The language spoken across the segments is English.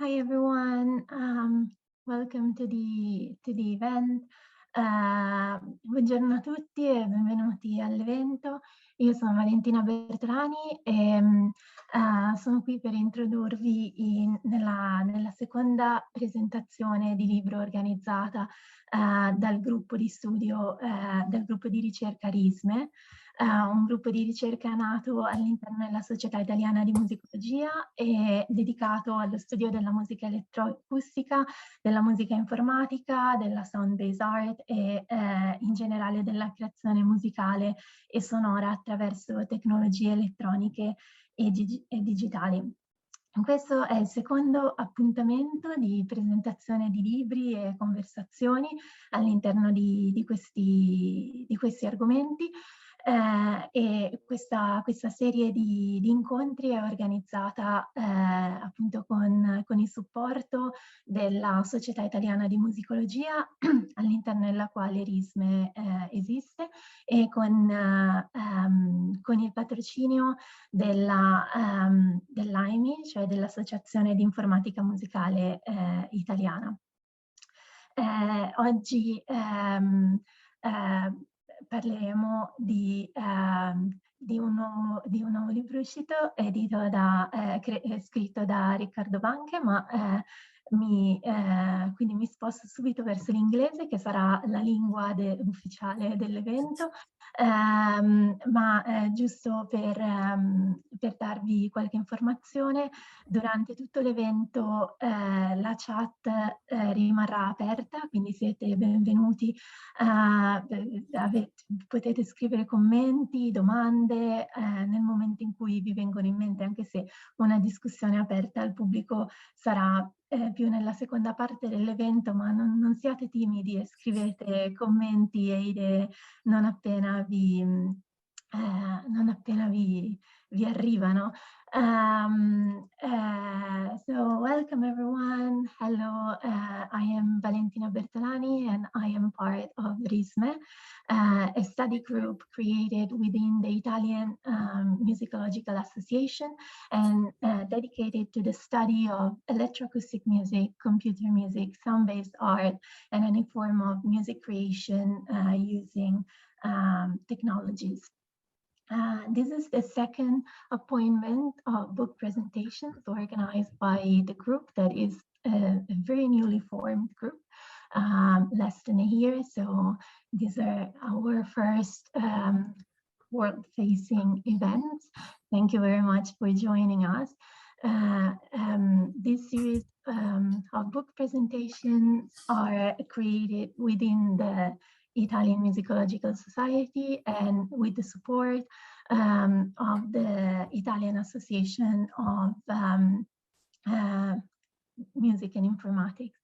Hi everyone, welcome to the event. Buongiorno a tutti e benvenuti all'evento. Io sono Valentina Bertolani e sono qui per introdurvi nella seconda presentazione di libro organizzata dal gruppo di studio, dal gruppo di ricerca RiSME, un gruppo di ricerca nato all'interno della Società Italiana di Musicologia e dedicato allo studio della musica elettroacustica, della musica informatica, della sound-based art e in generale della creazione musicale e sonora attraverso tecnologie elettroniche e digitali. Questo è il secondo appuntamento di presentazione di libri e conversazioni all'interno di questi argomenti. E questa serie di incontri è organizzata appunto con il supporto della Società Italiana di Musicologia, all'interno della quale RiSME esiste, e con il patrocinio dell'AIMI, cioè dell'Associazione di Informatica Musicale Italiana. Oggi parleremo di un nuovo libro uscito, scritto da Riccardo Wanke, ma quindi mi sposto subito verso l'inglese, che sarà la lingua ufficiale dell'evento, ma giusto per darvi qualche informazione, durante tutto l'evento la chat rimarrà aperta, quindi siete benvenuti, potete scrivere commenti, domande nel momento in cui vi vengono in mente, anche se una discussione aperta al pubblico sarà più nella seconda parte dell'evento, ma non siate timidi e scrivete commenti e idee non appena vi arrivano. So welcome everyone. Hello, I am Valentina Bertolani and I am part of RiSME, a study group created within the Italian Musicological Association and dedicated to the study of electroacoustic music, computer music, sound-based art, and any form of music creation using technologies. This is the second appointment of book presentations organized by the group that is a very newly formed group, less than a year. So these are our first world-facing events. Thank you very much for joining us. This series of book presentations are created within the Italian Musicological Society and with the support of the Italian Association of Music and Informatics.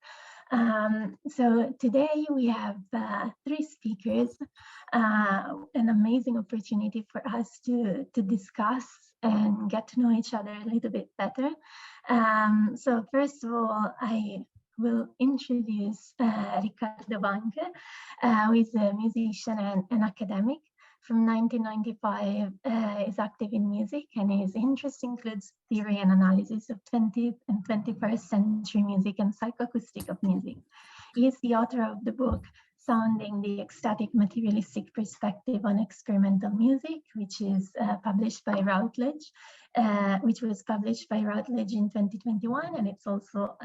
So today we have 3 speakers, an amazing opportunity for us to discuss and get to know each other a little bit better. So first of all, I will introduce Riccardo Wanke, who is a musician and academic. From 1995, is active in music, and his interest includes theory and analysis of 20th and 21st century music and psychoacoustic of music. He is the author of the book Sounding the Ecstatic Materialistic Perspective on Experimental Music, which is published by Routledge, which was published by Routledge in 2021, and it's also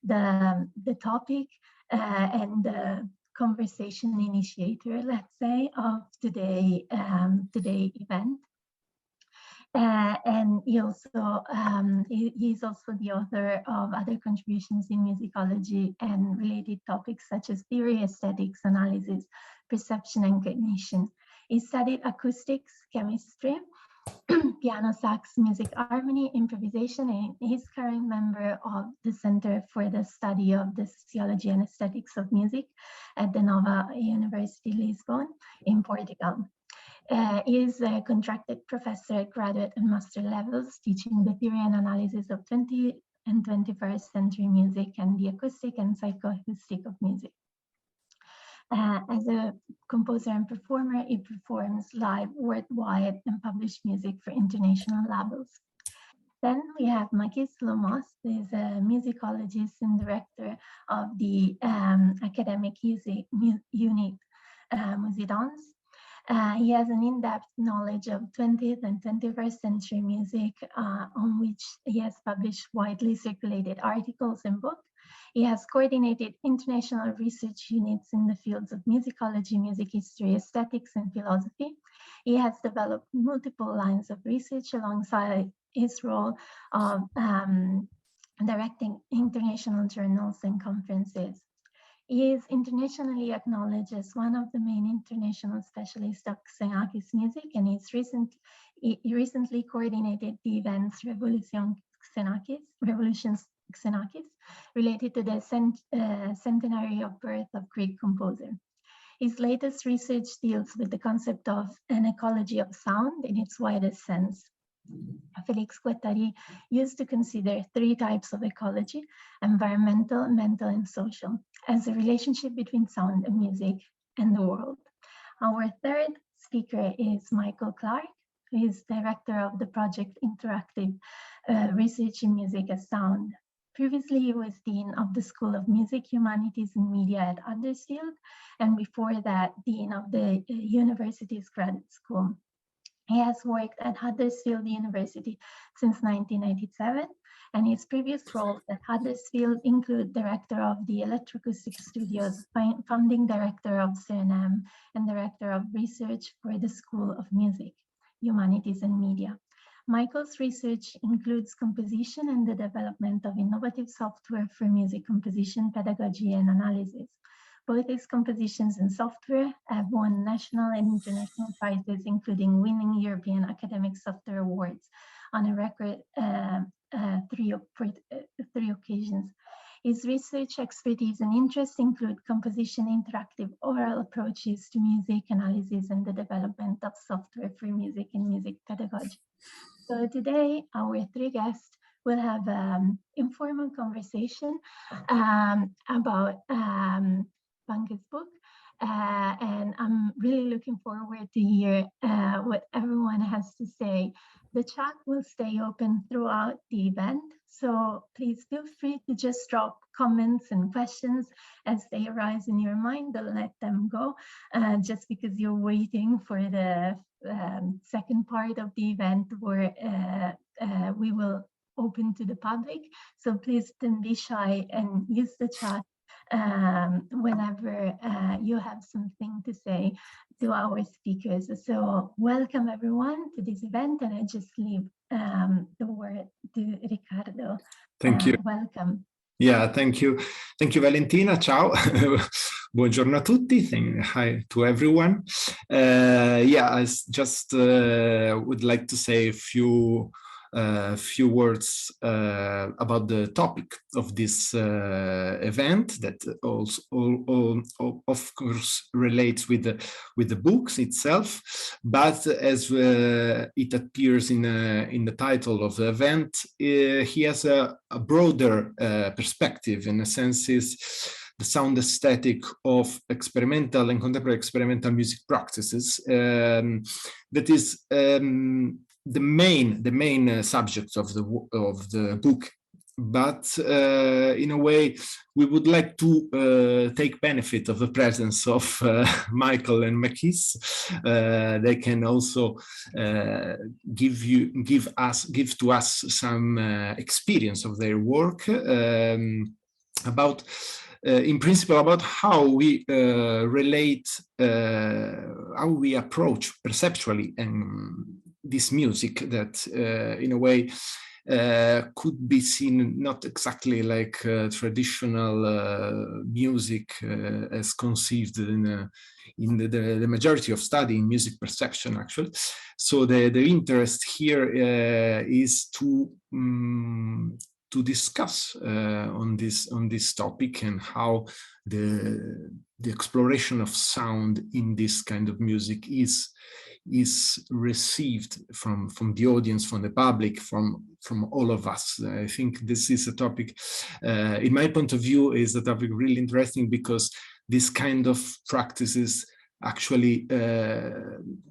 the topic and the conversation initiator, let's say, of today event. And he's also the author of other contributions in musicology and related topics such as theory, aesthetics, analysis, perception, and cognition. He studied acoustics, chemistry, piano, sax, music, harmony, improvisation, and he's current member of the Center for the Study of the Sociology and Aesthetics of Music at the Nova University Lisbon in Portugal. He is a contracted professor at graduate and master levels, teaching the theory and analysis of 20th and 21st century music and the acoustic and psychoacoustic of music. As a composer and performer, he performs live worldwide and published music for international labels. Then we have Makis Solomos, who is a musicologist and director of the academic unit Musicologia. He has an in-depth knowledge of 20th and 21st century music, on which he has published widely circulated articles and books. He has coordinated international research units in the fields of musicology, music history, aesthetics, and philosophy. He has developed multiple lines of research alongside his role of directing international journals and conferences. He is internationally acknowledged as one of the main international specialists of Xenakis music, and he recently coordinated the events Revolutions Xenakis, related to the centenary of birth of Greek composer. His latest research deals with the concept of an ecology of sound in its widest sense. Felix Guattari used to consider three types of ecology: environmental, mental, and social, as a relationship between sound and music and the world. Our third speaker is Michael Clarke, who is director of the project Interactive Research in Music as Sound. Previously, he was Dean of the School of Music, Humanities, and Media at Huddersfield, and before that, Dean of the university's graduate school. He has worked at Huddersfield University since 1997, and his previous roles at Huddersfield include director of the Electroacoustic Studios, founding director of SIdM, and director of research for the School of Music, Humanities, and Media. Michael's research includes composition and the development of innovative software for music composition, pedagogy, and analysis. Both his compositions and software have won national and international prizes, including winning European Academic Software Awards on a record three occasions. His research expertise and interests include composition, interactive oral approaches to music analysis, and the development of software for music and music pedagogy. So today, our three guests will have an informal conversation about Wanke's book, and I'm really looking forward to hear what everyone has to say. The chat will stay open throughout the event, so please feel free to just drop comments and questions as they arise in your mind. Don't let them go just because you're waiting for the second part of the event where we will open to the public. So please don't be shy and use the chat whenever you have something to say to our speakers. So welcome everyone to this event, and I just leave the word to Riccardo. Thank you. Welcome. Yeah, thank you. Thank you, Valentina. Ciao. Buongiorno a tutti. Hi to everyone. Yeah, I just would like to say a few words about the topic of this event that also of course relates with the books itself, but as it appears in the title of the event, he has a broader perspective. In a sense, is the sound aesthetic of experimental and contemporary experimental music practices. That is the main subject of the book, but in a way we would like to take benefit of the presence of Michael and Makis. They can also give to us some experience of their work about. In principle, about how we relate, how we approach perceptually this music that, in a way, could be seen not exactly like traditional music as conceived in the majority of study in music perception, actually. So the interest here is to discuss on this topic, and how the exploration of sound in this kind of music is received from the audience, from the public, from all of us. I think this is a topic, in my point of view, is a topic really interesting, because this kind of practices actually,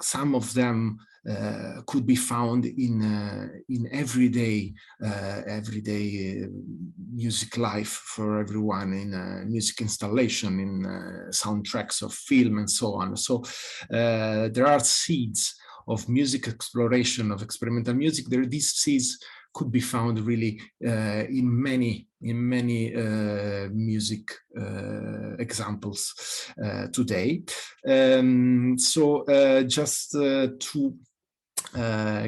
some of them could be found in everyday music life for everyone, in music installation, in soundtracks of film and so on. So there are seeds of music exploration, of experimental music. These seeds could be found really in many music examples today. So just to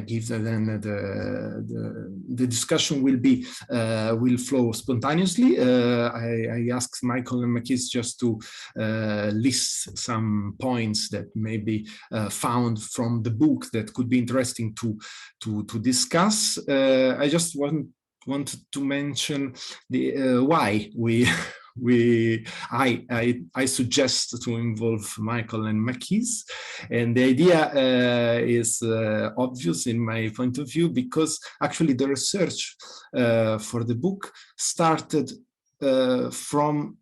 give then the discussion will flow spontaneously. I asked Michael and Makis just to list some points that may be found from the book that could be interesting to discuss. I just wanted to mention the why I suggest to involve Michael and Makis, and the idea is obvious in my point of view, because actually the research for the book started from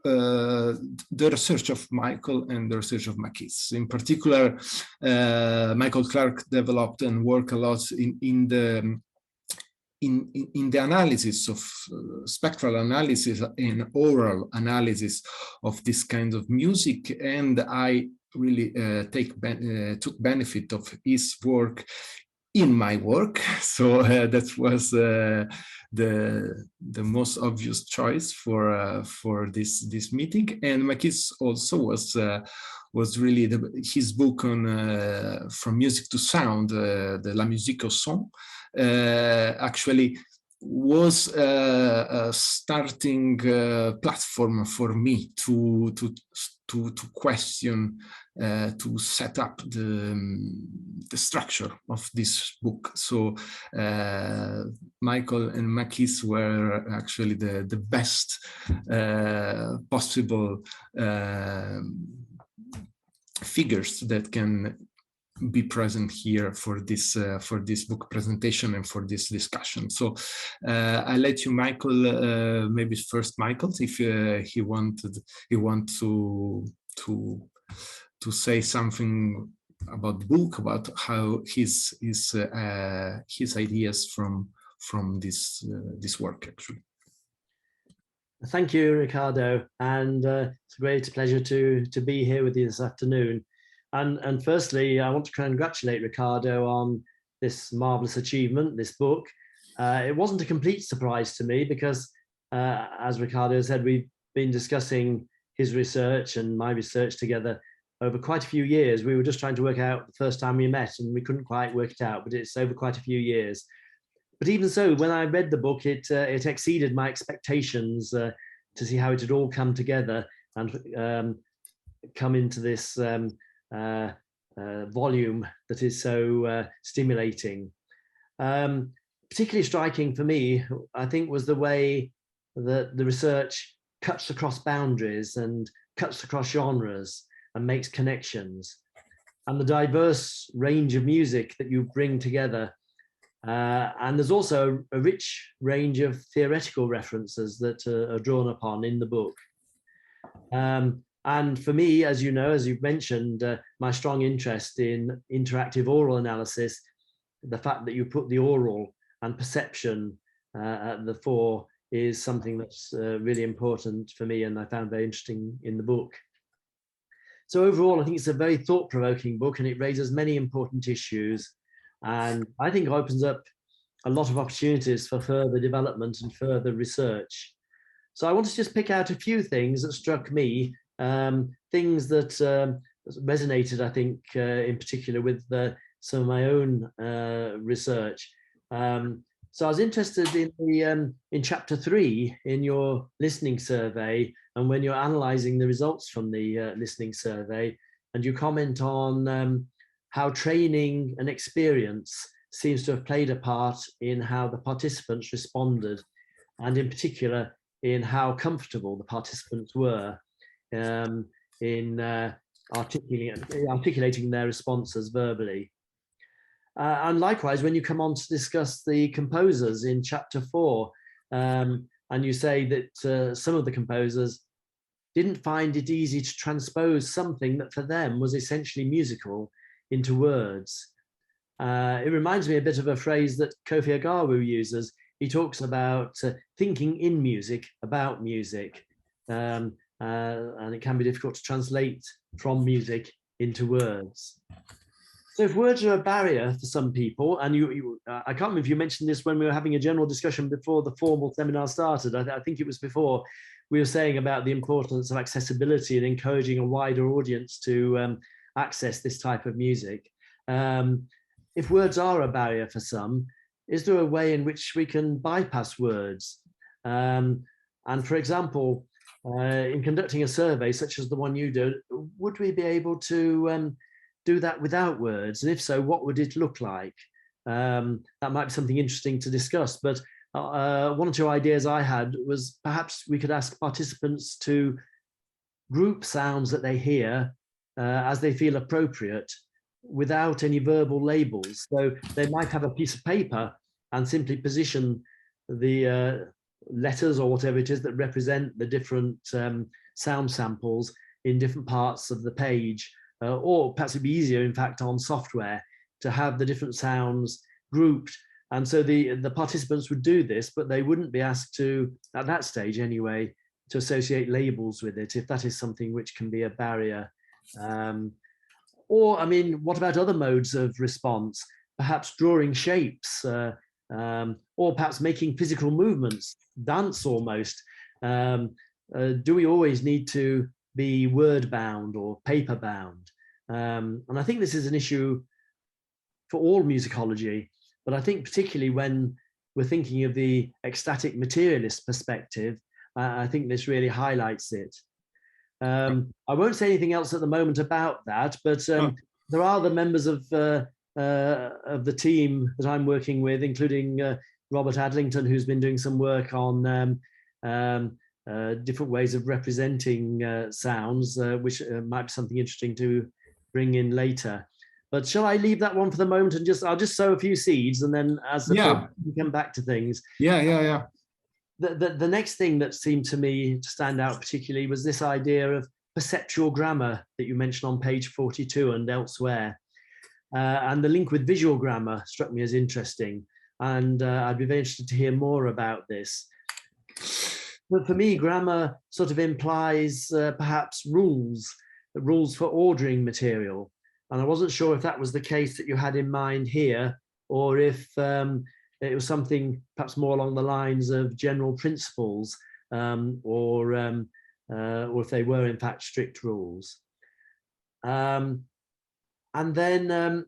the research of Michael and the research of Makis. In particular, Michael Clarke developed and worked a lot in the analysis of spectral analysis and oral analysis of this kind of music, and I really took benefit of his work in my work. So that was the most obvious choice for this meeting. And Makis also was really his book on From Music to Sound, the La musique au son, actually was a starting platform for me to question, to set up the structure of this book. So Michael and Makis were actually the best possible figures that can be present here for this book presentation and for this discussion. So I'll let you, Michael, maybe first Michael, if he want to say something about the book, about how his ideas from this work actually. Thank you, Riccardo, and it's a great pleasure to be here with you this afternoon. And firstly, I want to congratulate Riccardo on this marvelous achievement, this book. It wasn't a complete surprise to me because, as Riccardo said, we've been discussing his research and my research together over quite a few years. We were just trying to work out the first time we met, and we couldn't quite work it out, but it's over quite a few years. But even so, when I read the book, it exceeded my expectations to see how it had all come together and come into this volume that is so stimulating. Particularly striking for me, I think, was the way that the research cuts across boundaries and cuts across genres and makes connections, and the diverse range of music that you bring together. And there's also a rich range of theoretical references that are drawn upon in the book. And for me, as you know, as you've mentioned, my strong interest in interactive oral analysis, the fact that you put the oral and perception at the fore is something that's really important for me, and I found very interesting in the book. So overall, I think it's a very thought-provoking book, and it raises many important issues, and I think opens up a lot of opportunities for further development and further research. So I want to just pick out a few things that struck me, things that resonated, I think, in particular with some of my own research. So I was interested in chapter 3 in your listening survey, and when you're analysing the results from the listening survey, and you comment on how training and experience seems to have played a part in how the participants responded, and in particular in how comfortable the participants were in articulating their responses verbally. And likewise, when you come on to discuss the composers in chapter 4, and you say that some of the composers didn't find it easy to transpose something that for them was essentially musical into words. It reminds me a bit of a phrase that Kofi Agawu uses. He talks about thinking in music, about music, and it can be difficult to translate from music into words. So if words are a barrier for some people, and I can't remember if you mentioned this when we were having a general discussion before the formal seminar started. I think it was before we were saying about the importance of accessibility and encouraging a wider audience to access this type of music. If words are a barrier for some, is there a way in which we can bypass words? And for example, in conducting a survey such as the one you do, would we be able to do that without words? And if so, what would it look like? That might be something interesting to discuss, but one or two ideas I had was perhaps we could ask participants to group sounds that they hear as they feel appropriate, without any verbal labels. So they might have a piece of paper and simply position the letters or whatever it is that represent the different sound samples in different parts of the page, or perhaps it'd be easier, in fact, on software to have the different sounds grouped. And so the participants would do this, but they wouldn't be asked to, at that stage anyway, to associate labels with it, if that is something which can be a barrier. Or, I mean, what about other modes of response? Perhaps drawing shapes, or perhaps making physical movements, dance almost. Do we always need to be word bound or paper bound? And I think this is an issue for all musicology, but I think particularly when we're thinking of the ecstatic materialist perspective, I think this really highlights it. I won't say anything else at the moment about that, but there are the members of the team that I'm working with, including Robert Adlington, who's been doing some work on different ways of representing sounds, which might be something interesting to bring in later. But shall I leave that one for the moment and I'll just sow a few seeds, and then as we come back to things. Yeah. The next thing that seemed to me to stand out particularly was this idea of perceptual grammar that you mentioned on page 42 and elsewhere. And the link with visual grammar struck me as interesting. And I'd be very interested to hear more about this. But for me, grammar sort of implies perhaps rules for ordering material. And I wasn't sure if that was the case that you had in mind here, or if it was something perhaps more along the lines of general principles, or if they were in fact strict rules. And then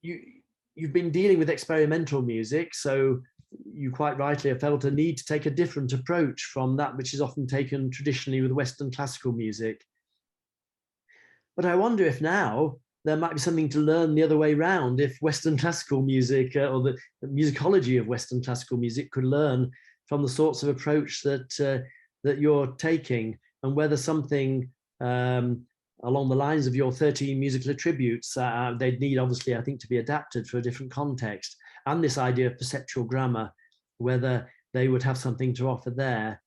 you've been dealing with experimental music, so you quite rightly have felt a need to take a different approach from that which is often taken traditionally with Western classical music. But I wonder if now there might be something to learn the other way around, if Western classical music or the musicology of Western classical music could learn from the sorts of approach that you're taking, and whether something along the lines of your 13 musical attributes, they'd need obviously, I think, to be adapted for a different context, and this idea of perceptual grammar, whether they would have something to offer there.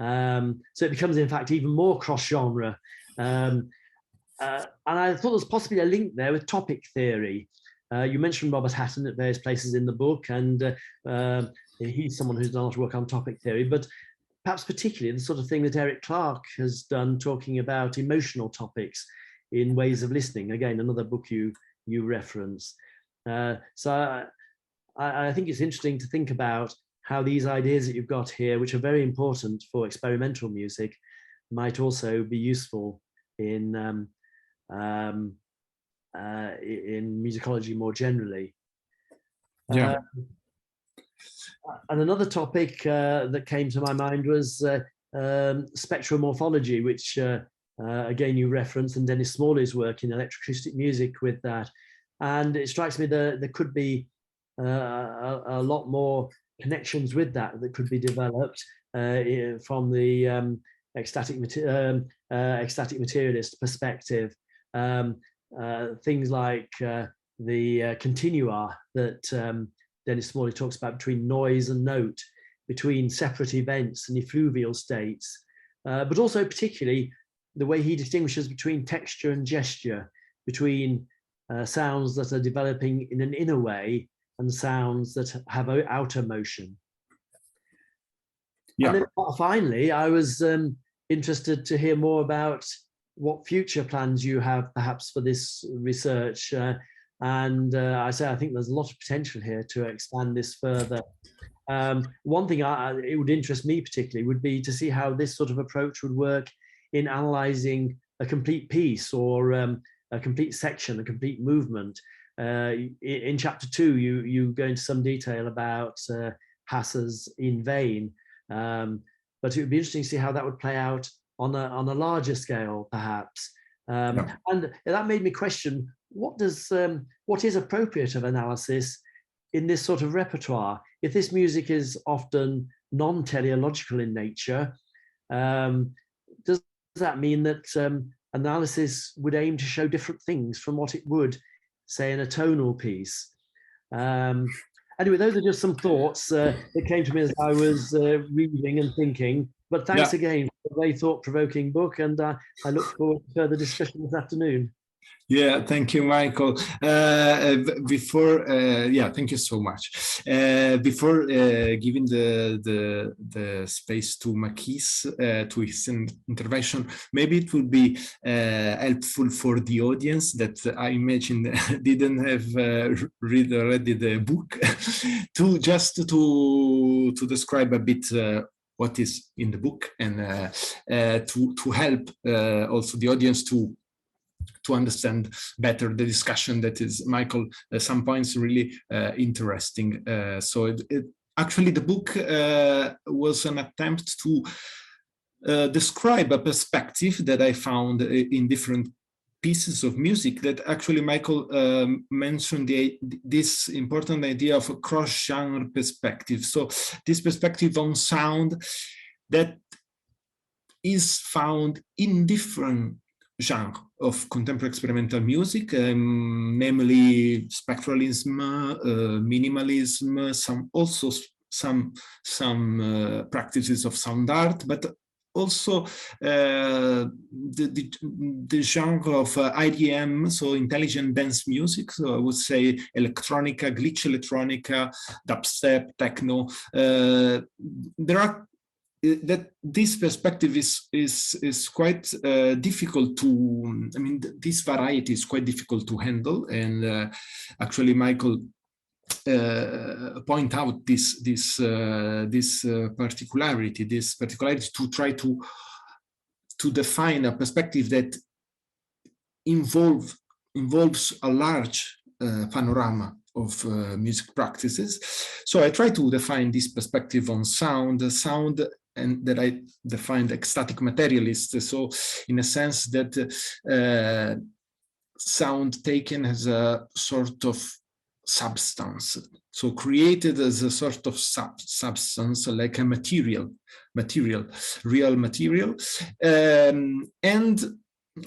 So it becomes, in fact, even more cross-genre. And I thought there was possibly a link there with topic theory. You mentioned Robert Hatton at various places in the book, and he's someone who's done a lot of work on topic theory, but perhaps particularly the sort of thing that Eric Clarke has done, talking about emotional topics in ways of listening. Again, another book you reference. So I think it's interesting to think about how these ideas that you've got here, which are very important for experimental music, might also be useful in musicology more generally. Yeah. And another topic that came to my mind was spectromorphology, which again you referenced, and Dennis Smalley's work in electroacoustic music with that. And it strikes me that there could be a lot more connections with that could be developed from the ecstatic materialist perspective. Things like the continua that Dennis Smalley talks about between noise and note, between separate events and effluvial states, but also particularly the way he distinguishes between texture and gesture, between sounds that are developing in an inner way and sounds that have outer motion. Yeah. And then finally, I was interested to hear more about what future plans you have perhaps for this research. I think there's a lot of potential here to expand this further. One thing it would interest me particularly would be to see how this sort of approach would work in analyzing a complete piece or a complete section, a complete movement. In chapter 2, you go into some detail about Hasse's In Vain, but it would be interesting to see how that would play out on a larger scale, perhaps. And that made me question, what is appropriate of analysis in this sort of repertoire? If this music is often non-teleological in nature, does that mean that analysis would aim to show different things from what it would, say, in a tonal piece? Anyway, those are just some thoughts that came to me as I was reading and thinking. But thanks again for a very thought-provoking book, and I look forward to further discussion this afternoon. Yeah, thank you, Michael. Thank you so much. Before giving the space to Makis to his intervention, maybe it would be helpful for the audience that I imagine didn't have read already the book to describe a bit what is in the book, and to help also the audience to understand better the discussion that is, Michael, at some points really interesting. Actually, the book was an attempt to describe a perspective that I found in different pieces of music that actually Michael mentioned this important idea of a cross-genre perspective. So this perspective on sound that is found in different genre of contemporary experimental music, namely spectralism, minimalism, some practices of sound art, but also the genre of IDM, so intelligent dance music. So I would say electronica, glitch electronica, dubstep, techno. There are this perspective is quite difficult to, I mean, this variety is quite difficult to handle, and actually Michael point out this particularity to try to define a perspective that involves a large panorama of music practices. So I try to define this perspective on sound, and that I defined ecstatic materialist. So in a sense that sound taken as a sort of substance, so created as a sort of substance, like a real material. And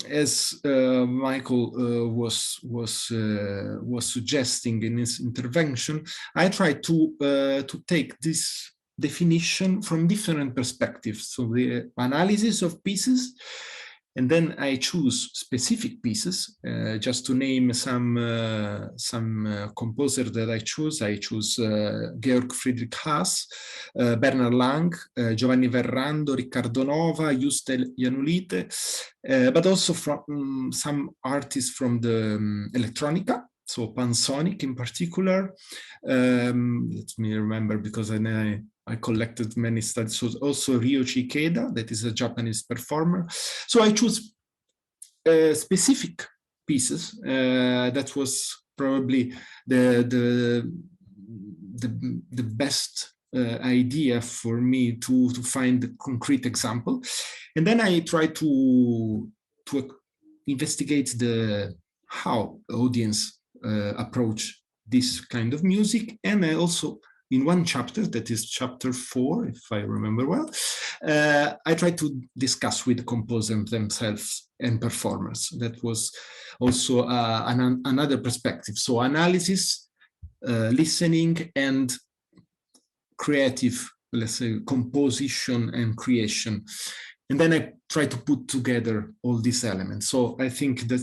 as Michael was suggesting in his intervention, I try to take this definition from different perspectives. So the analysis of pieces, and then I choose specific pieces. Just to name some composer that I choose Georg Friedrich Haas, Bernard Lang, Giovanni Verrando, Riccardo Nova, Juste Janulite, but also from some artists from the electronica, so Pansonic in particular. Let me remember, because I collected many studies. So also Ryoji Ikeda, that is a Japanese performer. So I choose specific pieces. That was probably the best idea for me to find a concrete example. And then I try to investigate how the audience approach this kind of music. And I also, in one chapter, that is chapter 4, if I remember well, I tried to discuss with the composers themselves and performers. That was also another perspective. So analysis, listening, and creative, let's say, composition and creation And then I try to put together all these elements. So I think that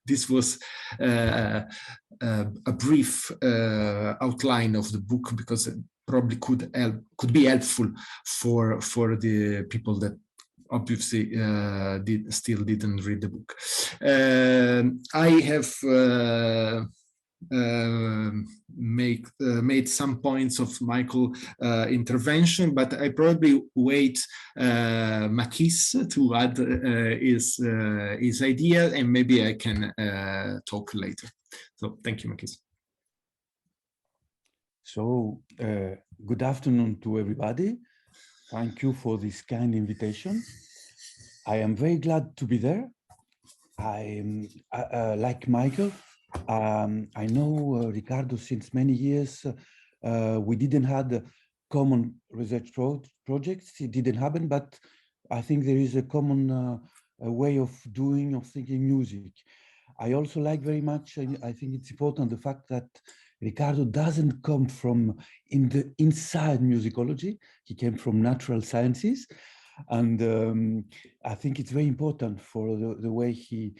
this was a brief outline of the book, because it probably could be helpful for the people that obviously still didn't read the book. I have made some points of Michael's intervention, but I probably wait Makis to add his idea, and maybe I can talk later. So thank you, Makis. So good afternoon to everybody. Thank you for this kind invitation. I am very glad to be there. I like Michael. I know Riccardo since many years. We didn't have common research projects. It didn't happen, but I think there is a common way of thinking music. I also like very much, I think it's important, the fact that Riccardo doesn't come from inside musicology. He came from natural sciences. And I think it's very important for the way he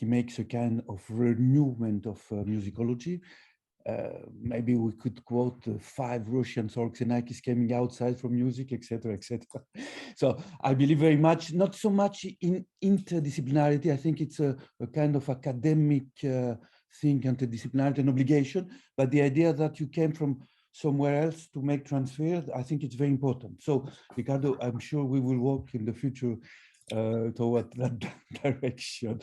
makes a kind of renewal of musicology. Maybe we could quote 5 Russians or Xenakis coming outside from music, etc., etc. So I believe very much, not so much in interdisciplinarity. I think it's a kind of academic thing, interdisciplinarity and obligation, but the idea that you came from somewhere else to make transfer, I think it's very important. So Riccardo, I'm sure we will work in the future toward that direction.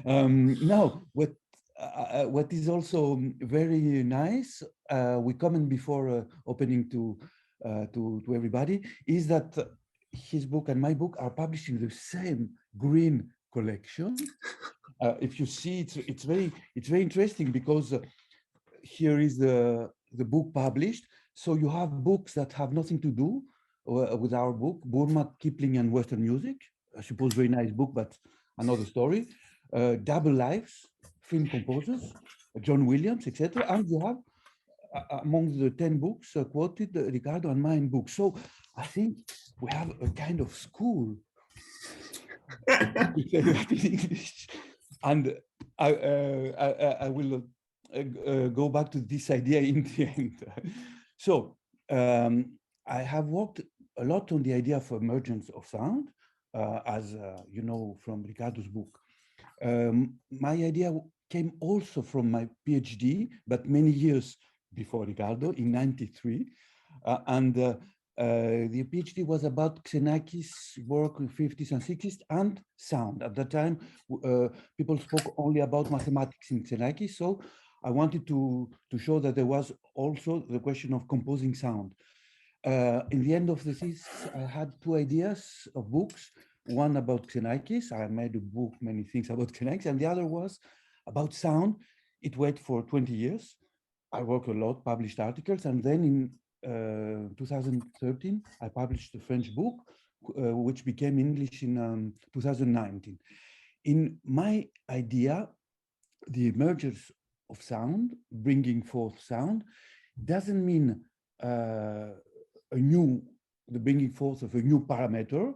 Now, what is also very nice, we comment before opening to everybody, is that his book and my book are published in the same green collection. If you see, it's very interesting, because here is the book published. So you have books that have nothing to do with our book, Burma, Kipling and Western Music. I suppose very nice book, but another story. Double Lives, film composers, John Williams, etc. And you have among the 10 books quoted Riccardo and mine book. So I think we have a kind of school. We say that in English. And I will go back to this idea in the end. So I have worked a lot on the idea of emergence of sound, as you know from Riccardo's book. My idea came also from my PhD, but many years before Riccardo, in '93. The PhD was about Xenakis' work in 50s and 60s and sound. At that time, people spoke only about mathematics in Xenakis, so I wanted to show that there was also the question of composing sound. In the end of the thesis, I had 2 ideas of books. One about Xenakis. I made a book, many things about Xenakis, and the other was about sound. It went for 20 years. I worked a lot, published articles, and then in 2013, I published a French book, which became English in 2019. In my idea, the emergence of sound, bringing forth sound, doesn't mean the bringing forth of a new parameter.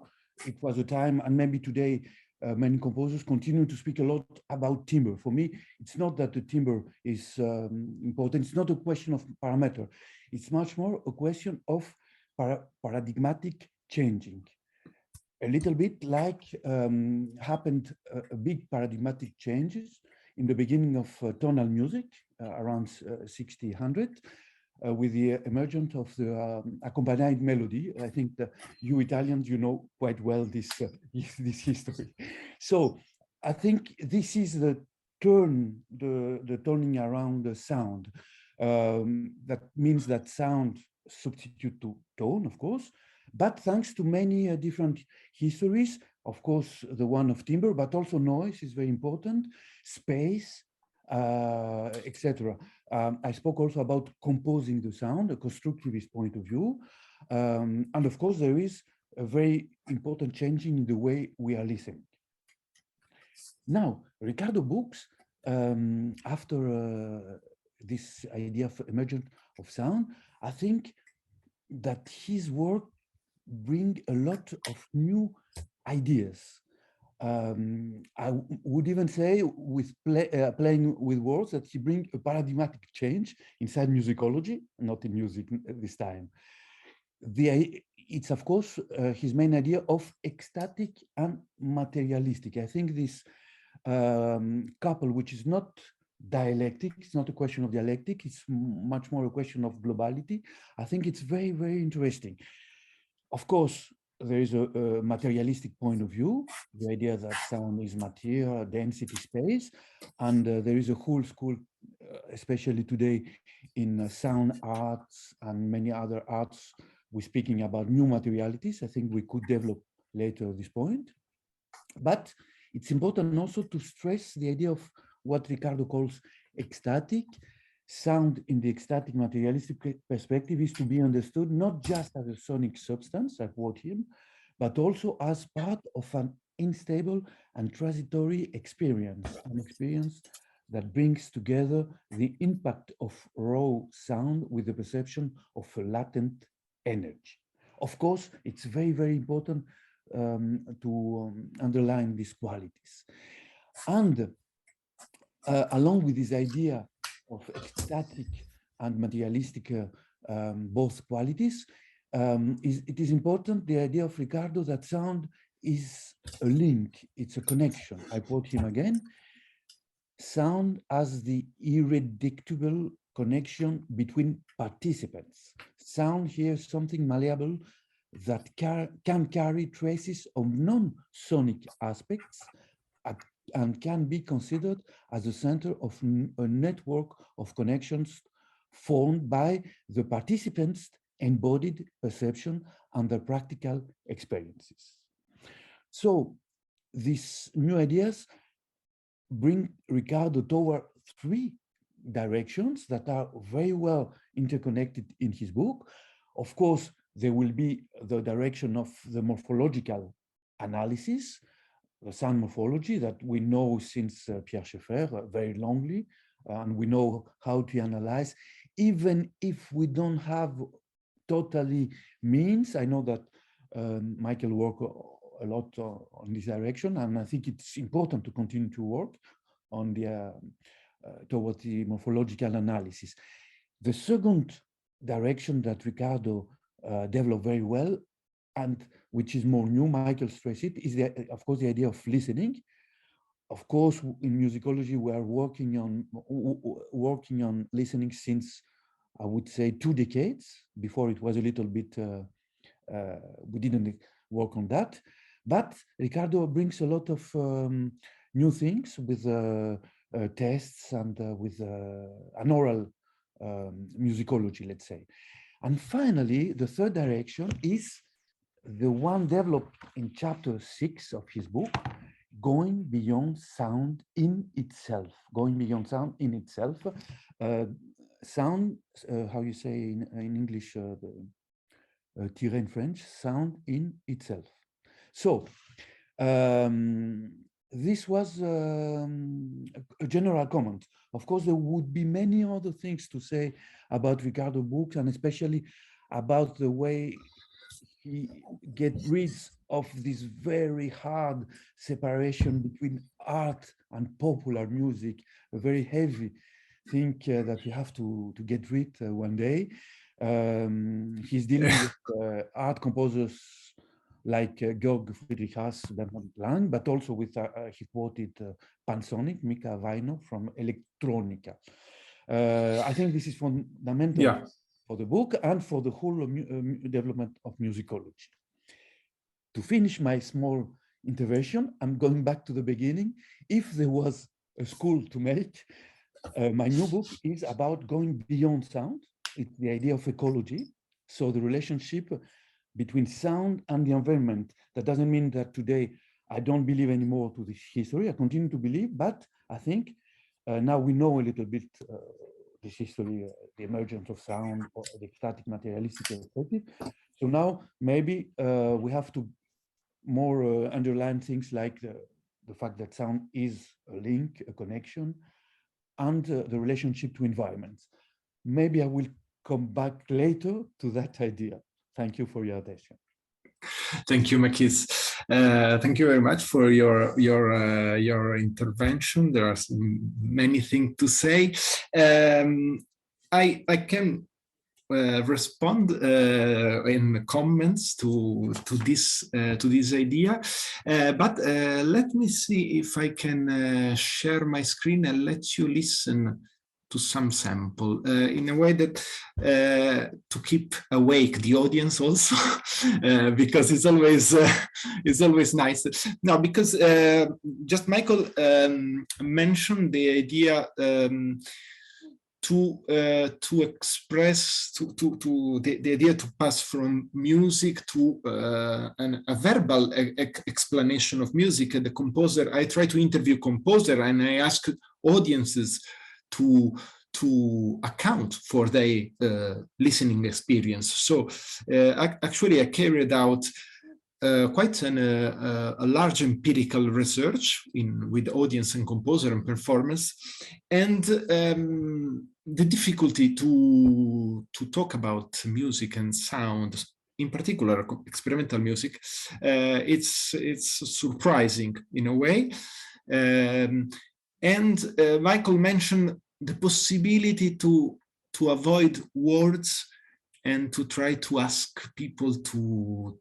It was a time, and maybe today, many composers continue to speak a lot about timbre. For me, it's not that the timbre is important. It's not a question of parameter. It's much more a question of paradigmatic changing. A little bit like happened a big paradigmatic changes in the beginning of tonal music around 1600. With the emergence of the accompanied melody. I think that you Italians, you know quite well this history. So I think this is the turning around the sound. That means that sound substitute to tone, of course, but thanks to many different histories, of course, the one of timbre, but also noise is very important, space, etc. I spoke also about composing the sound, a constructivist point of view. And of course, there is a very important changing in the way we are listening. Now, Riccardo books, after this idea of emergence of sound, I think that his work bring a lot of new ideas. I would even say, with playing with words, that he brings a paradigmatic change inside musicology, not in music this time. It's of course his main idea of ecstatic and materialistic. I think this couple, which is not dialectic, it's not a question of dialectic, it's much more a question of globality. I think it's very, very interesting. Of course, there is a materialistic point of view, the idea that sound is material, density, space, and there is a whole school, especially today in sound arts and many other arts, we're speaking about new materialities. I think we could develop later this point. But it's important also to stress the idea of what Riccardo calls ecstatic. Sound in the ecstatic materialistic perspective is to be understood not just as a sonic substance, I quote him, but also as part of an unstable and transitory experience, an experience that brings together the impact of raw sound with the perception of a latent energy. Of course, it's very, very important to underline these qualities. And along with this idea of ecstatic and materialistic both qualities, it is important, the idea of Riccardo, that sound is a link, it's a connection. I quote him again: sound as the irreducible connection between participants. Sound here is something malleable that can carry traces of non-sonic aspects and can be considered as a center of a network of connections formed by the participants' embodied perception and their practical experiences. So these new ideas bring Riccardo toward three directions that are very well interconnected in his book. Of course, there will be the direction of the morphological analysis, the sound morphology that we know since Pierre Schaeffer very longly, and we know how to analyze, even if we don't have totally means. I know that Michael worked a lot on this direction, and I think it's important to continue to work on the towards the morphological analysis. The second direction that Riccardo developed very well, and which is more new, Michael stressed it, is of course the idea of listening. Of course, in musicology, we are working on listening since, I would say, 2 decades. Before it was a little bit, we didn't work on that. But Riccardo brings a lot of new things with tests and with an oral musicology, let's say. And finally, the third direction is the one developed in chapter 6 of his book, going beyond sound in itself. Going beyond sound in itself. Sound, how you say in English, tirer in French, sound in itself. So this was a general comment. Of course, there would be many other things to say about Riccardo's books, and especially about the way he gets rid of this very hard separation between art and popular music, a very heavy thing that we have to get rid one day. He's dealing with art composers like Georg Friedrich Haas, Bernhard Lang, but also with, he quoted Pansonic, Mika Vaino from Electronica. I think this is fundamental for the book and for the whole development of musicology. To finish my small intervention, I'm going back to the beginning. If there was a school to make, my new book is about going beyond sound. It's the idea of ecology. So the relationship between sound and the environment. That doesn't mean that today I don't believe anymore to this history. I continue to believe, but I think now we know a little bit this history, the emergence of sound, or the static materialistic perspective. So now maybe we have to more underline things like the fact that sound is a link, a connection, and the relationship to environments. Maybe I will come back later to that idea. Thank you for your attention. Thank you, Makis. Thank you very much for your intervention. There are many things to say. I can respond in comments to this idea, but let me see if I can share my screen and let you listen to some sample in a way that to keep awake the audience also, because it's always nice. No, because just Michael mentioned the idea to express the idea to pass from music to a verbal explanation of music. The composer, I try to interview composer and I ask audiences to account for their listening experience. So actually I carried out quite a large empirical research with audience and composer and performance, and the difficulty to talk about music and sound, in particular experimental music, it's surprising in a way. And Michael mentioned the possibility to avoid words and to try to ask people to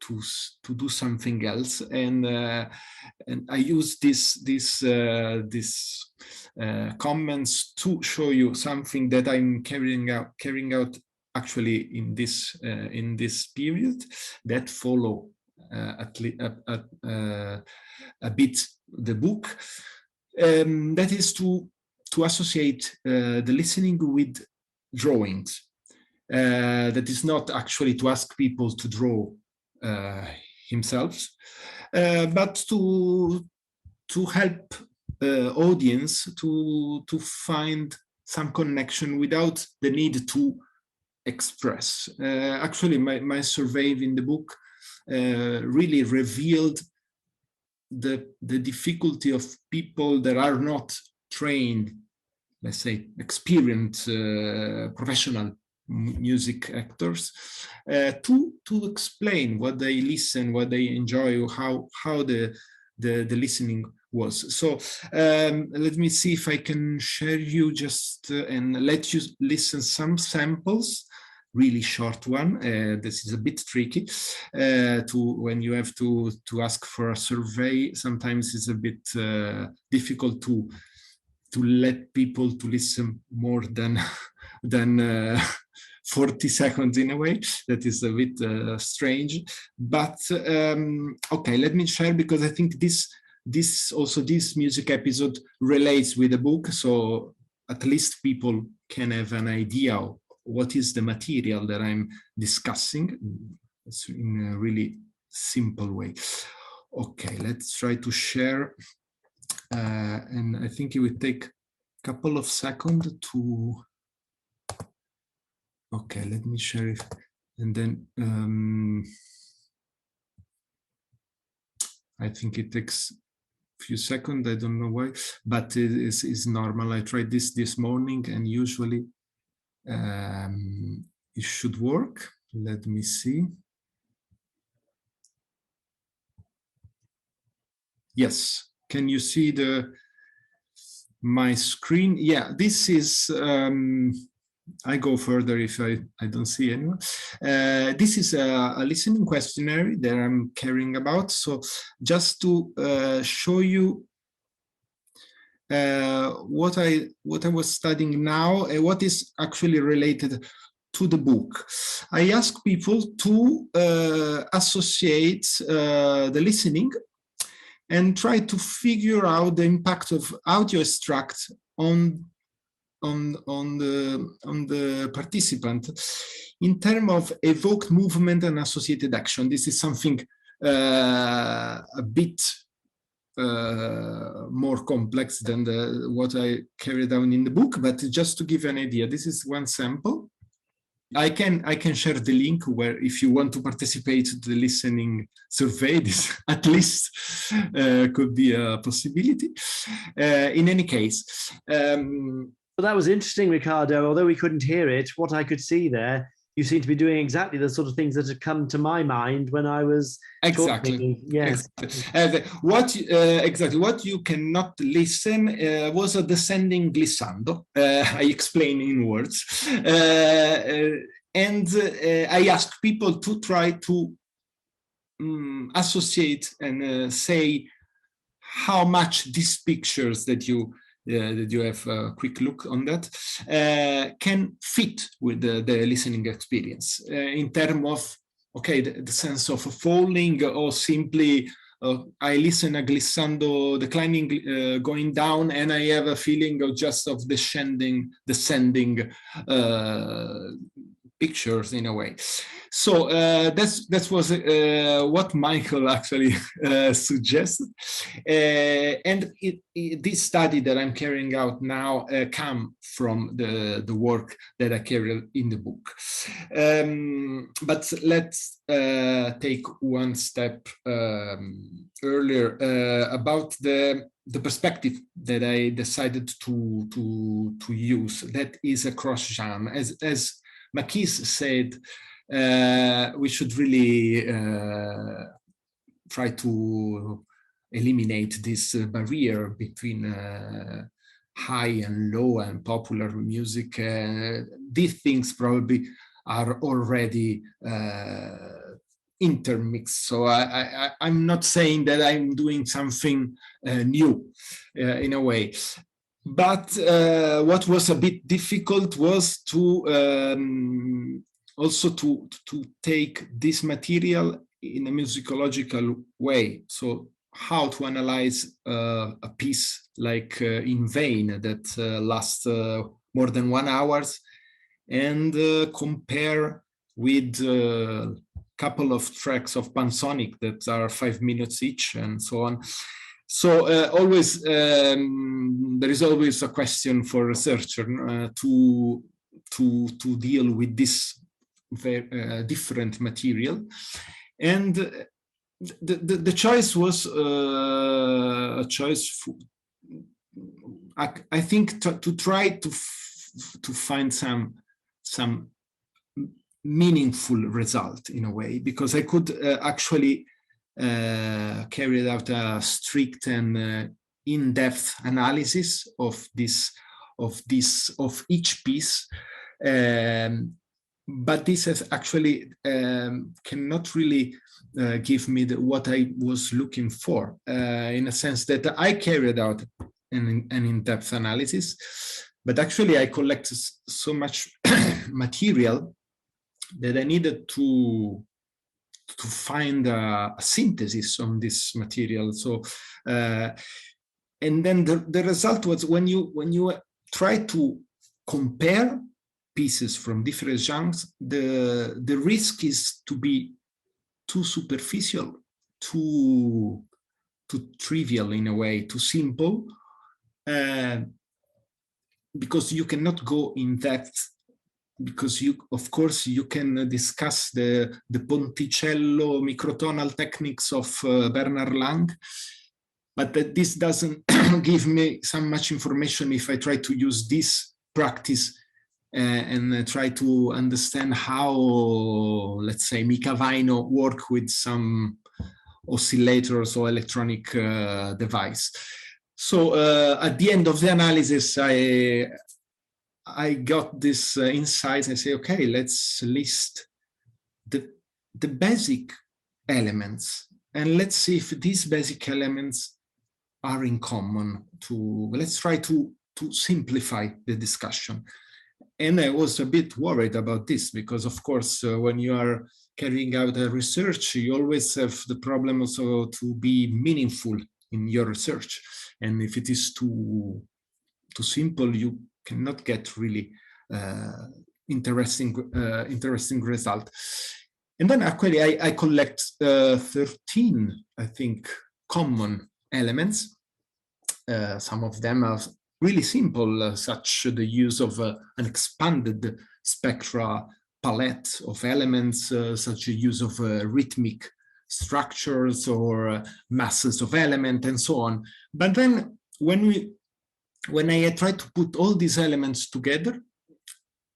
do something else. And I use these comments to show you something that I'm carrying out actually in this period that follow a bit the book. That is to associate the listening with drawings. That is not actually to ask people to draw themselves, but to help audience to find some connection without the need to express. Actually, my survey in the book really revealed the difficulty of people that are not trained, let's say, experienced professional music actors, to explain what they listen, what they enjoy, how the listening was. So let me see if I can share you just and let you listen some samples. Really short one. This is a bit tricky when you have to ask for a survey. Sometimes it's a bit difficult to let people to listen more than 40 seconds in a way. That is a bit strange. But okay, let me share, because I think this music episode relates with the book, so at least people can have an idea of what is the material that I'm discussing. It's in a really simple way. Okay, let's try to share. And I think it will take a couple of seconds to... Okay, let me share it. And then I think it takes a few seconds. I don't know why, but it is normal. I tried this morning and usually it should work. Let me see. Yes, can you see my screen? Yeah, this is, I go further if I don't see anyone. This is a listening questionnaire that I'm caring about. So just to show you what I was studying now and what is actually related to the book. I ask people to associate the listening and try to figure out the impact of audio extract on the participant in terms of evoked movement and associated action. This is something a bit more complex than what I carried out in the book, but just to give you an idea, this is one sample. I can share the link where, if you want to participate to the listening survey, this at least could be a possibility. In any case. Well, that was interesting, Riccardo. Although we couldn't hear it, what I could see there you seem to be doing exactly the sort of things that had come to my mind when I was talking. Yes. Exactly. What you cannot listen was a descending glissando. I explain in words. And I ask people to try to associate and say how much these pictures that you have a quick look on that can fit with the listening experience in terms of, okay, the sense of falling, or simply I listen a glissando declining, going down, and I have a feeling of just of descending pictures in a way. So that was what Michael actually suggested, and this study that I'm carrying out now come from the work that I carried in the book. But let's take one step earlier about the perspective that I decided to use. That is a cross genre, as Makis said. We should really try to eliminate this barrier between high and low and popular music. These things probably are already intermixed. So I'm not saying that I'm doing something new in a way. But what was a bit difficult was to also to take this material in a musicological way. So how to analyze a piece like In Vain that lasts more than 1 hour, and compare with a couple of tracks of Pansonic that are 5 minutes each, and so on. So always there is always a question for a researcher to deal with this very different material, and the choice was a choice I think to try to find some meaningful result in a way, because I could actually carry out a strict and in-depth analysis of each piece. But this has actually cannot really give me what I was looking for, in a sense that I carried out an in-depth analysis, but actually I collected so much material that I needed to find a synthesis on this material. So, and then the result was when you try to compare pieces from different genres, the risk is to be too superficial, too trivial in a way, too simple, because you cannot go in depth, because of course you can discuss the Ponticello microtonal techniques of Bernard Lang, but this doesn't give me so much information if I try to use this practice and try to understand how, let's say, Mika Vaino work with some oscillators or electronic device. So at the end of the analysis, I got this insight. I say, okay, let's list the basic elements, and let's see if these basic elements are in common. Let's try to simplify the discussion. And I was a bit worried about this, because of course, when you are carrying out a research, you always have the problem also to be meaningful in your research. And if it is too simple, you cannot get really interesting result. And then actually I collect 13, I think, common elements. Some of them are really simple, such the use of an expanded spectra palette of elements, such a use of rhythmic structures or masses of element and so on. But then when I try to put all these elements together,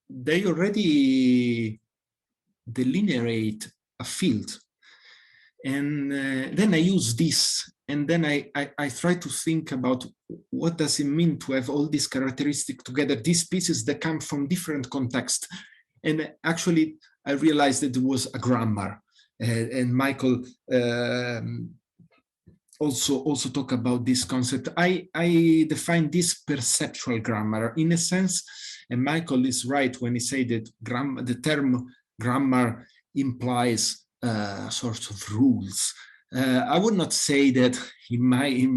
they already delineate a field. And then I use this, and then I try to think about what does it mean to have all these characteristics together, these pieces that come from different contexts. And actually, I realized that it was a grammar. And Michael also talk about this concept. I define this perceptual grammar in a sense, and Michael is right when he say that the term grammar implies sort of rules. I would not say that in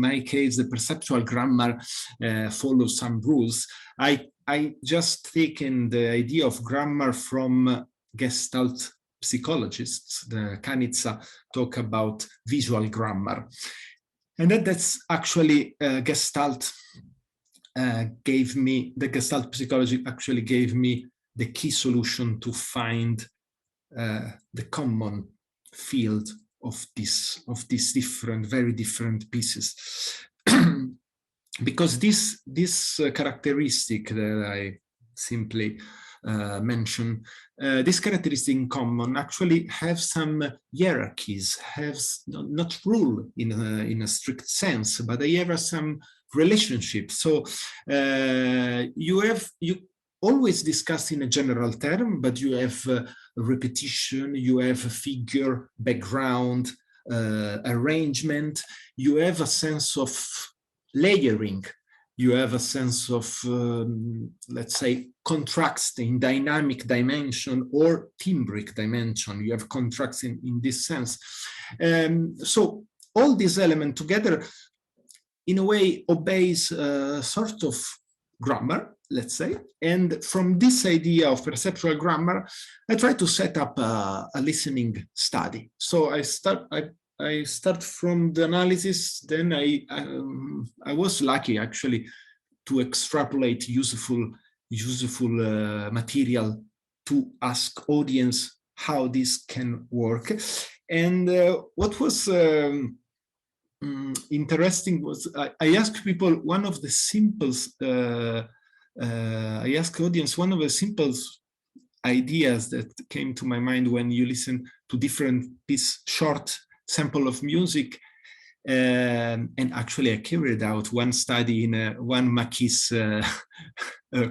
my case the perceptual grammar follows some rules. I just taken the idea of grammar from Gestalt psychologists. The Kanitsa talk about visual grammar, and that's actually Gestalt gave me, the Gestalt psychology actually gave me the key solution to find the common field of these different, very different pieces. Because this characteristic that I simply mention, this characteristic in common actually have some hierarchies, have not rule in a strict sense, but they have some relationship. So you always discuss in a general term, but you have repetition, you have a figure, background, arrangement, you have a sense of layering, you have a sense of, let's say, contrasting dynamic dimension or timbric dimension. You have contracts in this sense. So all these elements together, in a way, obeys sort of grammar, let's say. And from this idea of perceptual grammar, I try to set up a listening study. So I start from the analysis, then I was lucky actually to extrapolate useful material to ask audience how this can work. And what was interesting was I asked people one of the simplest, I asked audience one of the simplest ideas that came to my mind when you listen to different short sample of music. And actually I carried out one study in one Makis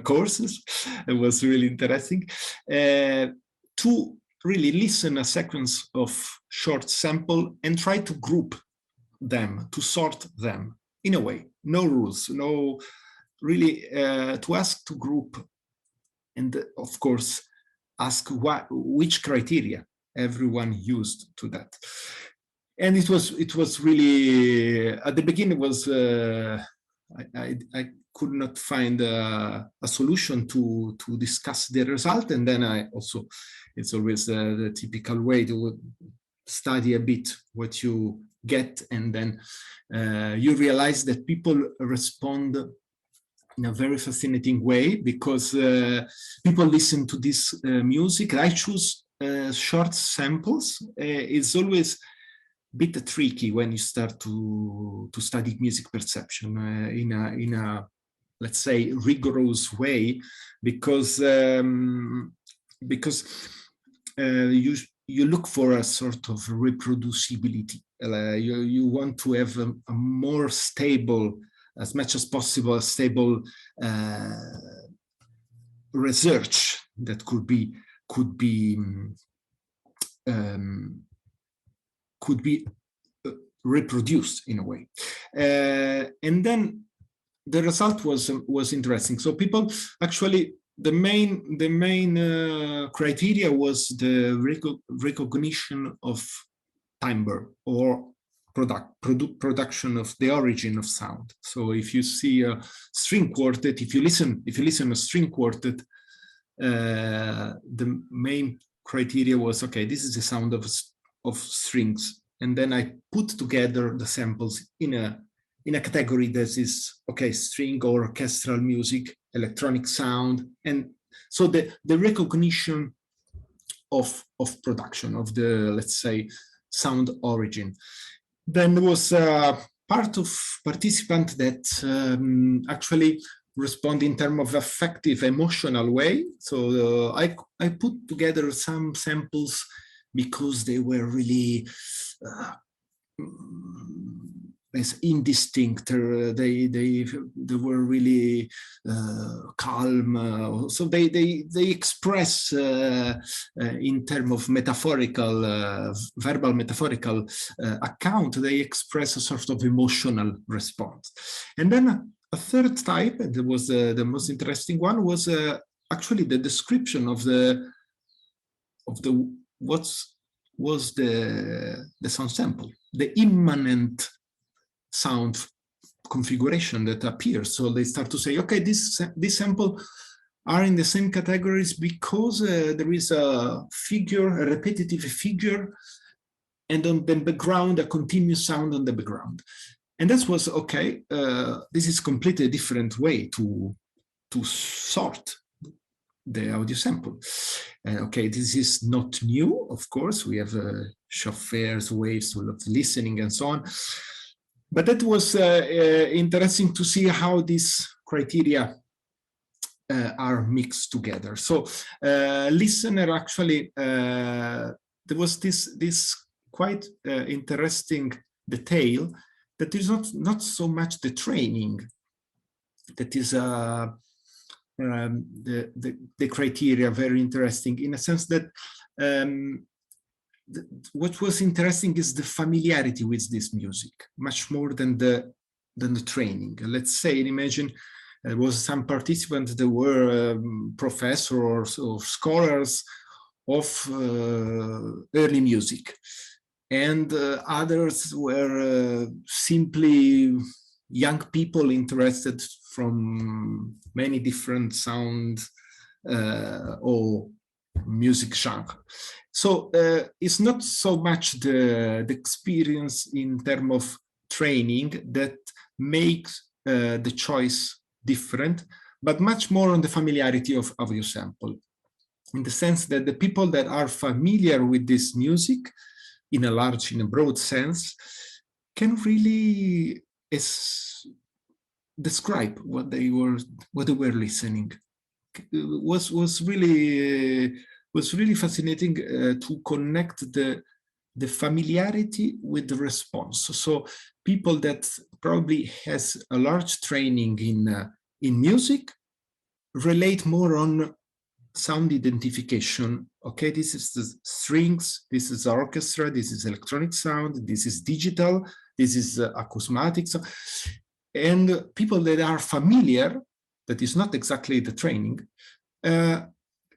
courses. It was really interesting to really listen a sequence of short sample and try to group them, to sort them in a way, no rules, no really to ask to group, and of course ask which criteria everyone used to that. And it was really, at the beginning was I could not find a solution to discuss the result, and then I also, it's always the typical way to study a bit what you get, and then you realize that people respond in a very fascinating way, because people listen to this music. I choose short samples. It's always a bit tricky when you start to study music perception in a let's say rigorous way, because you look for a sort of reproducibility. You want to have a more stable, as much as possible, a stable research that could be reproduced in a way. And then the result was interesting. So people actually, the main criteria was the recognition of timbre or production of the origin of sound. So if you see a string quartet, if you listen a string quartet, the main criteria was, okay, this is the sound of strings, and then I put together the samples in a category that is, okay, string or orchestral music, electronic sound, and so the recognition of production of the, let's say, sound origin. Then there was a part of participant that actually respond in terms of affective, emotional way. So I put together some samples because they were really as indistinct. They were really calm. So they express in terms of metaphorical, verbal metaphorical account. They express a sort of emotional response. And then a third type, and it was the most interesting one, was actually the description of what was the sound sample, the immanent sound configuration that appears. So they start to say, okay, this sample are in the same categories because there is a figure, a repetitive figure, and on the background, a continuous sound on the background. And that was, okay, this is completely different way to sort the audio sample. Okay, this is not new, of course. We have chauffeurs, waves of listening and so on. But that was interesting to see how these criteria are mixed together. So listener actually, there was this quite interesting detail that is not so much the training that is the criteria very interesting, in a sense that what was interesting is the familiarity with this music, much more than the training. Let's say, imagine there was some participants that were professors or scholars of early music, and others were simply young people interested from many different sound or music genre. So it's not so much the experience in terms of training that makes the choice different, but much more on the familiarity of your sample, in the sense that the people that are familiar with this music in a broad sense can really describe what they were listening. Was really fascinating to connect the familiarity with the response. So people that probably has a large training in music relate more on sound identification. Okay, this is the strings, this is orchestra, this is electronic sound, this is digital, this is acousmatic. So, and people that are familiar, that is not exactly the training,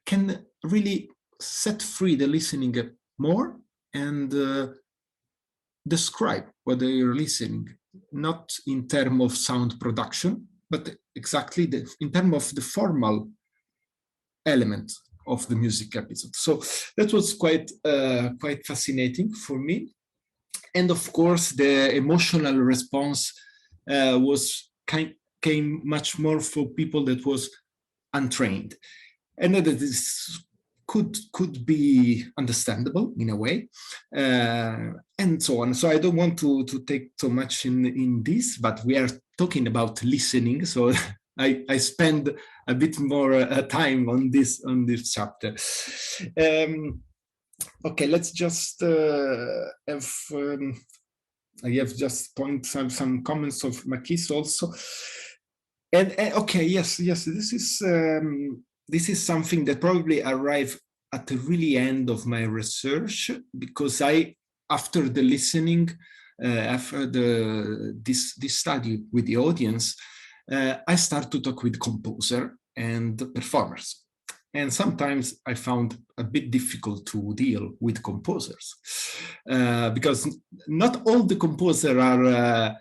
can really set free the listening more and describe what they are listening, not in terms of sound production, but exactly in terms of the formal element of the music episode. So that was quite fascinating for me. And of course, the emotional response came much more for people that was untrained, and that this could be understandable in a way, and so on. So I don't want to take so much in this, but we are talking about listening, so I spend a bit more time on this chapter. Okay, let's just have. I have just point some comments of Makis also, and okay, yes, this is something that probably arrived at the really end of my research, because after the listening, after this study with the audience, I start to talk with composer and performers. And sometimes I found a bit difficult to deal with composers because not all the composers are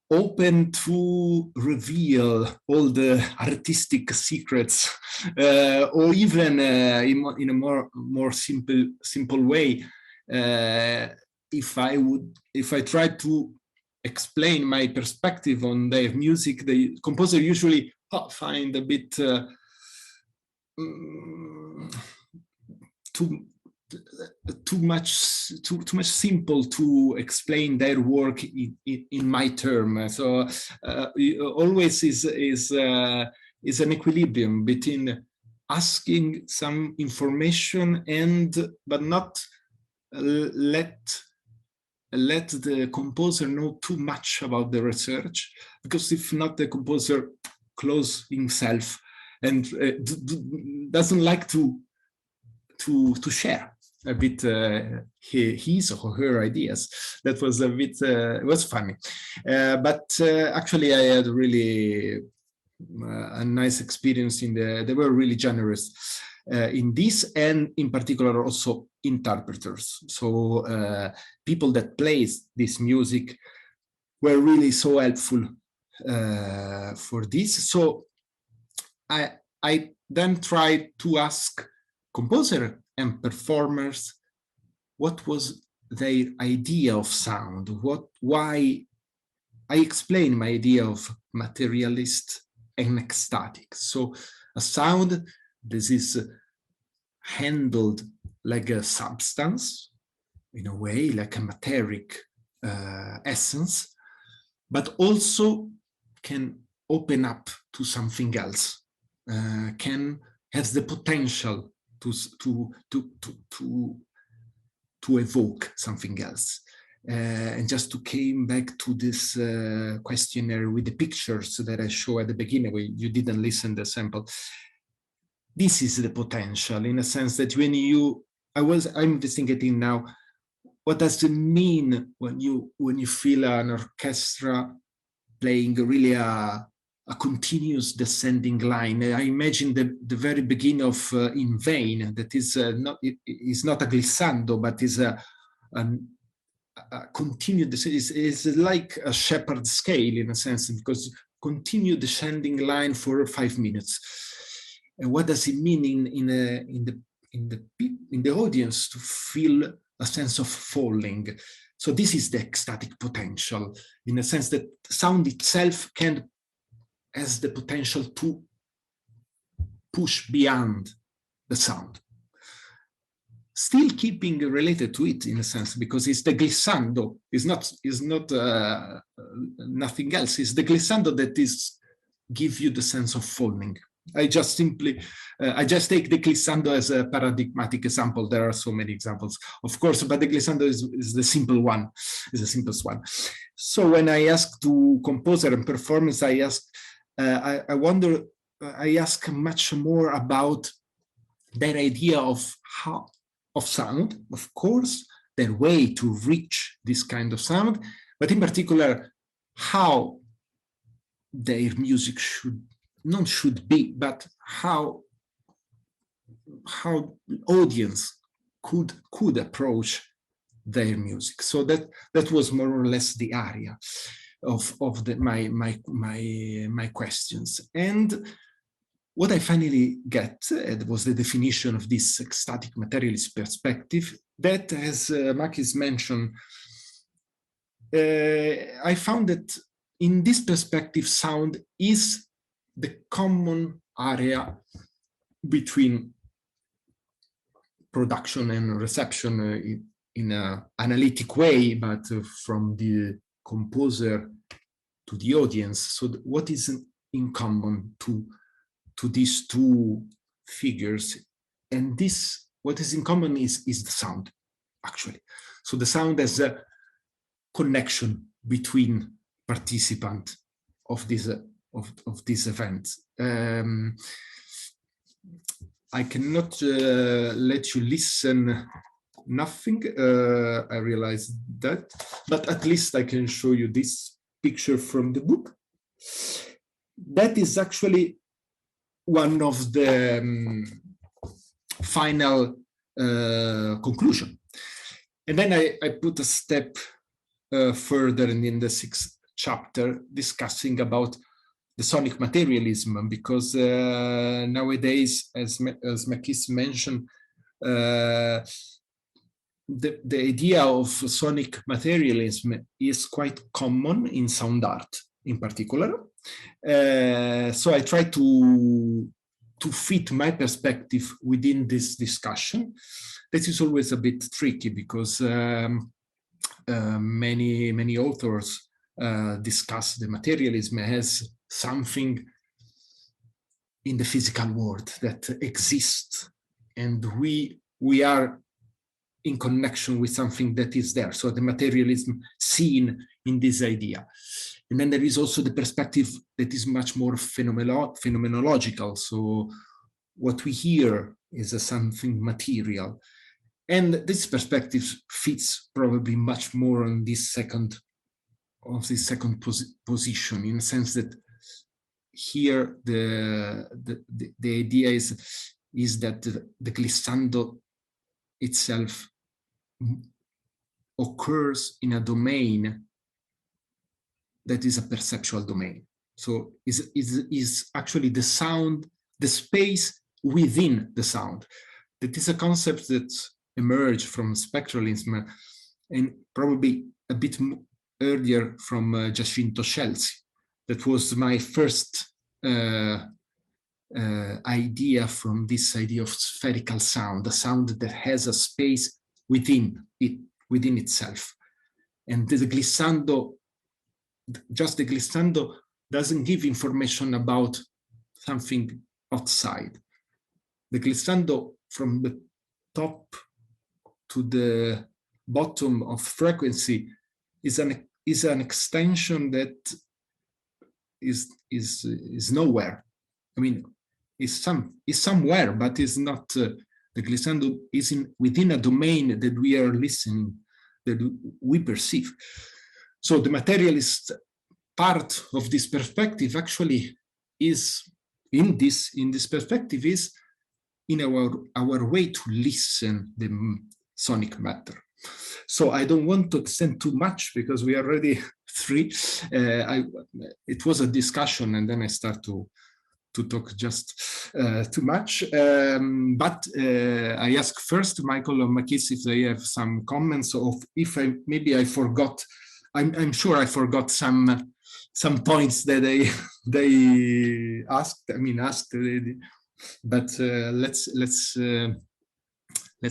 open to reveal all the artistic secrets, or even in a more simple way. If I try to explain my perspective on their music, the composer usually find a bit too much simple to explain their work in my term. So always is is an equilibrium between asking some information but not let the composer know too much about the research, because if not, the composer close himself and doesn't like to share a bit his or her ideas. That was a bit, it was funny. But actually I had really a nice experience they were really generous in this, and in particular also interpreters. So people that plays this music were really so helpful for this. So I then tried to ask composer and performers what was their idea of sound, why. I explained my idea of materialist and ecstatic. So a sound, this is handled like a substance, in a way, like a materic essence, but also can open up to something else, has the potential to evoke something else. And just to came back to this questionnaire with the pictures that I showed at the beginning, where you didn't listen to the sample. This is the potential, in a sense that when I'm investigating now, what does it mean when you feel an orchestra playing really a continuous descending line? I imagine the very beginning of In Vain, that is not a glissando, but is a continued, is like a Shepherd scale in a sense, because continue descending line for 5 minutes. And what does it mean in the audience to feel a sense of falling? So this is the ecstatic potential, in a sense that sound itself has the potential to push beyond the sound. Still keeping related to it in a sense, because it's the glissando, is not nothing else. It's the glissando that give you the sense of falling. I just take the glissando as a paradigmatic example. There are so many examples, of course, but the glissando is the simple one, is the simplest one. So when I ask to composer and performance, I ask much more about their idea of sound, of course, their way to reach this kind of sound, but in particular, how their music should be, but how audience could approach their music. So that was more or less the area of my questions. And what I finally get was the definition of this ecstatic materialist perspective that, as Makis mentioned, I found that in this perspective, sound is the common area between production and reception in an analytic way, but from the composer to the audience. So what is in common to these two figures? And what is in common is the sound, actually. So the sound has a connection between participants of this event. I cannot let you listen nothing, I realize that, but at least I can show you this picture from the book. That is actually one of the final conclusion. And then I put a step further in the 6th chapter, discussing about the sonic materialism, because nowadays, as Makis mentioned, the idea of sonic materialism is quite common in sound art in particular. So I try to fit my perspective within this discussion. This is always a bit tricky, because many authors discuss the materialism as something in the physical world that exists, and we are in connection with something that is there. So the materialism seen in this idea. And then there is also the perspective that is much more phenomenological. So what we hear is something material. And this perspective fits probably much more on this second position, in the sense that here the idea is that the glissando itself occurs in a domain that is a perceptual domain. So is actually the sound, the space within the sound. That is a concept that emerged from spectralism and probably a bit earlier from Giacinto Scelsi. That was my first idea from this idea of spherical sound, a sound that has a space within itself. And the glissando, just the glissando doesn't give information about something outside. The glissando from the top to the bottom of frequency is an extension that is nowhere. I mean, is somewhere, but is not. The glissando is within a domain that we are listening, that we perceive. So the materialist part of this perspective actually is in this perspective is in our way to listen the sonic matter. So I don't want to extend too much because we are already 3. It was a discussion, and then I start to talk just too much. But I ask first Michael or Makis if they have some comments, of if maybe I forgot. I'm sure I forgot some points that they asked. I mean, asked. But let's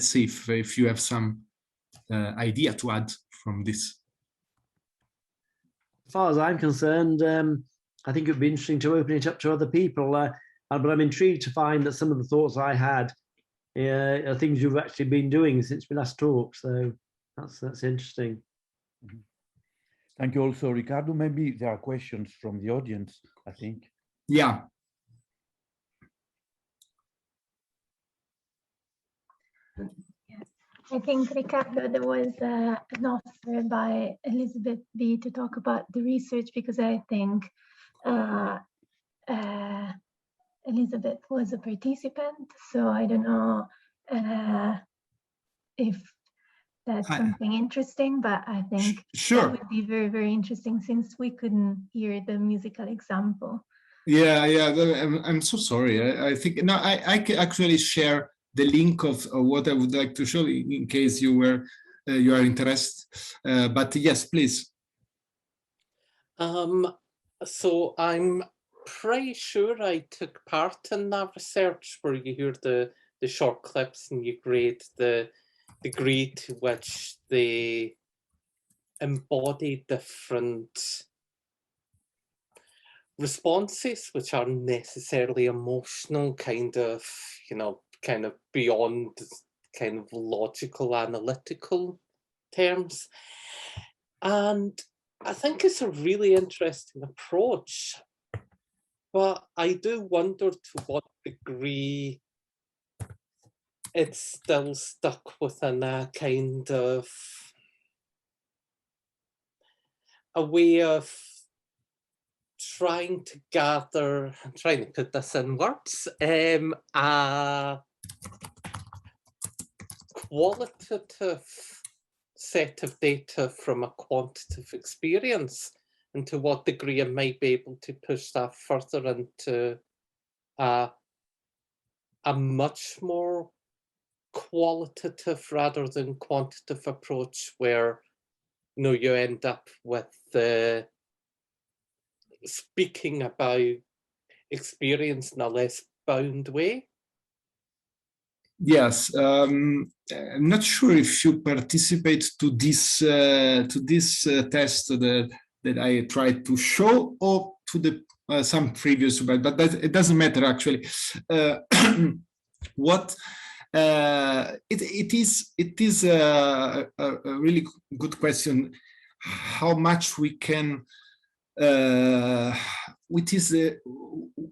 see if you have some idea to add from this. As far as I'm concerned, I think it would be interesting to open it up to other people, but I'm intrigued to find that some of the thoughts I had are things you've actually been doing since we last talked. So that's interesting. Thank you also, Riccardo. Maybe there are questions from the audience, I think. Yeah. I think, Riccardo, there was an offer by Elizabeth B to talk about the research, because I think Elizabeth was a participant. So I don't know if that's something interesting, but I think that would be very, very interesting, since we couldn't hear the musical example. Yeah. I'm so sorry. I think no, I can actually share the link of what I would like to show in case you are interested. But yes, please. So I'm pretty sure I took part in that research where you hear the short clips and you grade the degree to which they embody different responses, which are necessarily emotional, kind of beyond kind of logical, analytical terms. And I think it's a really interesting approach, but I do wonder to what degree it's still stuck within a kind of a way of trying to gather, I'm trying to put this in words, a qualitative set of data from a quantitative experience, and to what degree it might be able to push that further into a much more qualitative rather than quantitative approach, where you end up with the speaking about experience in a less bound way. Yes, I'm not sure if you participate to this test that I tried to show, or the some previous, but it doesn't matter actually. What it is a really good question. How much we can, which is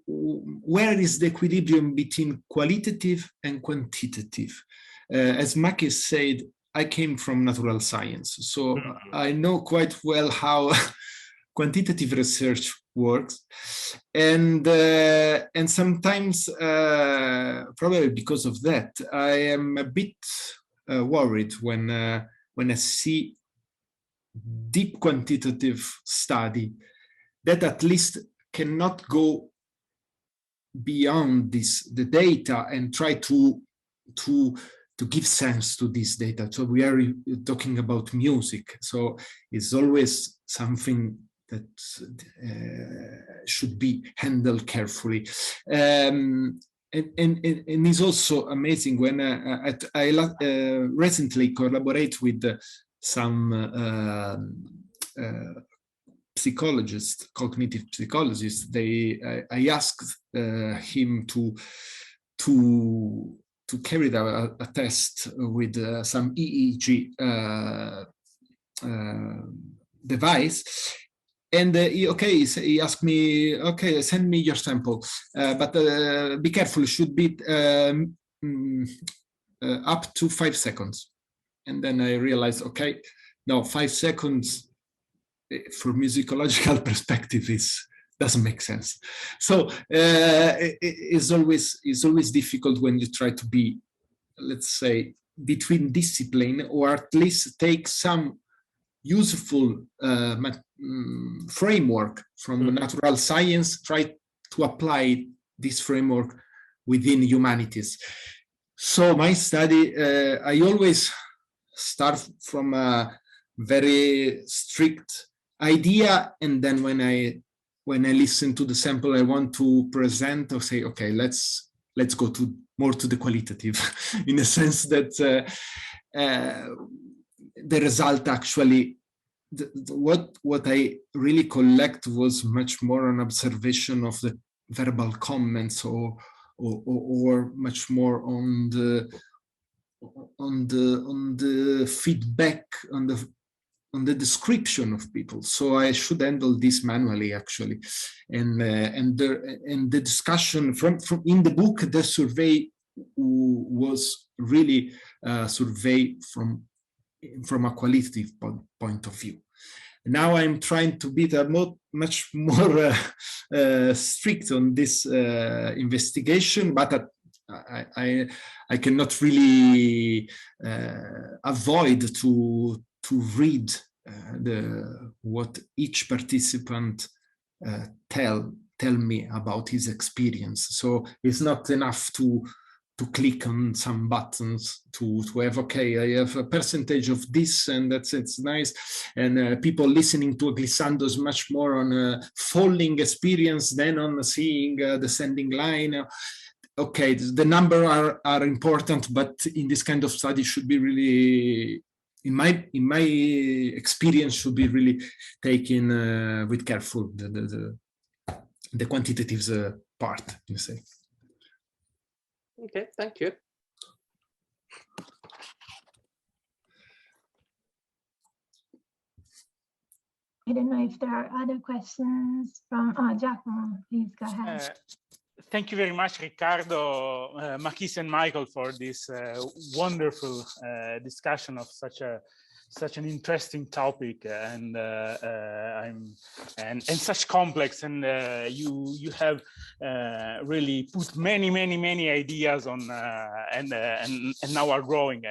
where is the equilibrium between qualitative and quantitative? As Makis said, I came from natural science, so I know quite well how quantitative research works, and sometimes probably because of that, I am a bit worried when I see deep quantitative study that at least cannot go beyond the data and try to give sense to this data. So we are talking about music, so it's always something that should be handled carefully. And it's also amazing when I recently collaborate with some psychologists, cognitive psychologists. I asked him to carry out a test with some EEG device, and he asked me, okay, send me your sample, but be careful, it should be up to 5 seconds. And then I realized, okay, no, 5 seconds from musicological perspective doesn't make sense. So it's always difficult when you try to be, let's say, between discipline, or at least take some useful framework from natural science, try to apply this framework within humanities. So my study, I always start from a very strict idea, and then when I listen to the sample I want to present, or say, okay, let's go more to the qualitative, in a sense that the result actually, what I really collect was much more an observation of the verbal comments, or much more on the feedback, on the description of people. So I should handle this manually, actually. And the discussion from in the book, the survey was really a survey from a qualitative point of view. Now I'm trying to be much more strict on this investigation, but I cannot really avoid to read what each participant tell me about his experience. So it's not enough to click on some buttons to have, okay, I have a percentage of this, and it's nice. And people listening to a glissando is much more on a falling experience than on seeing the descending line. Okay, the number are important, but in this kind of study should be really, in my experience, should be really taken with careful, the quantitative part, you say. Okay, thank you. I don't know if there are other questions from Giacomo. Please go ahead. Thank you very much, Riccardo, Makis, and Michael, for this wonderful discussion of such an interesting topic, and such complex, and you have really put many ideas on, and now are growing.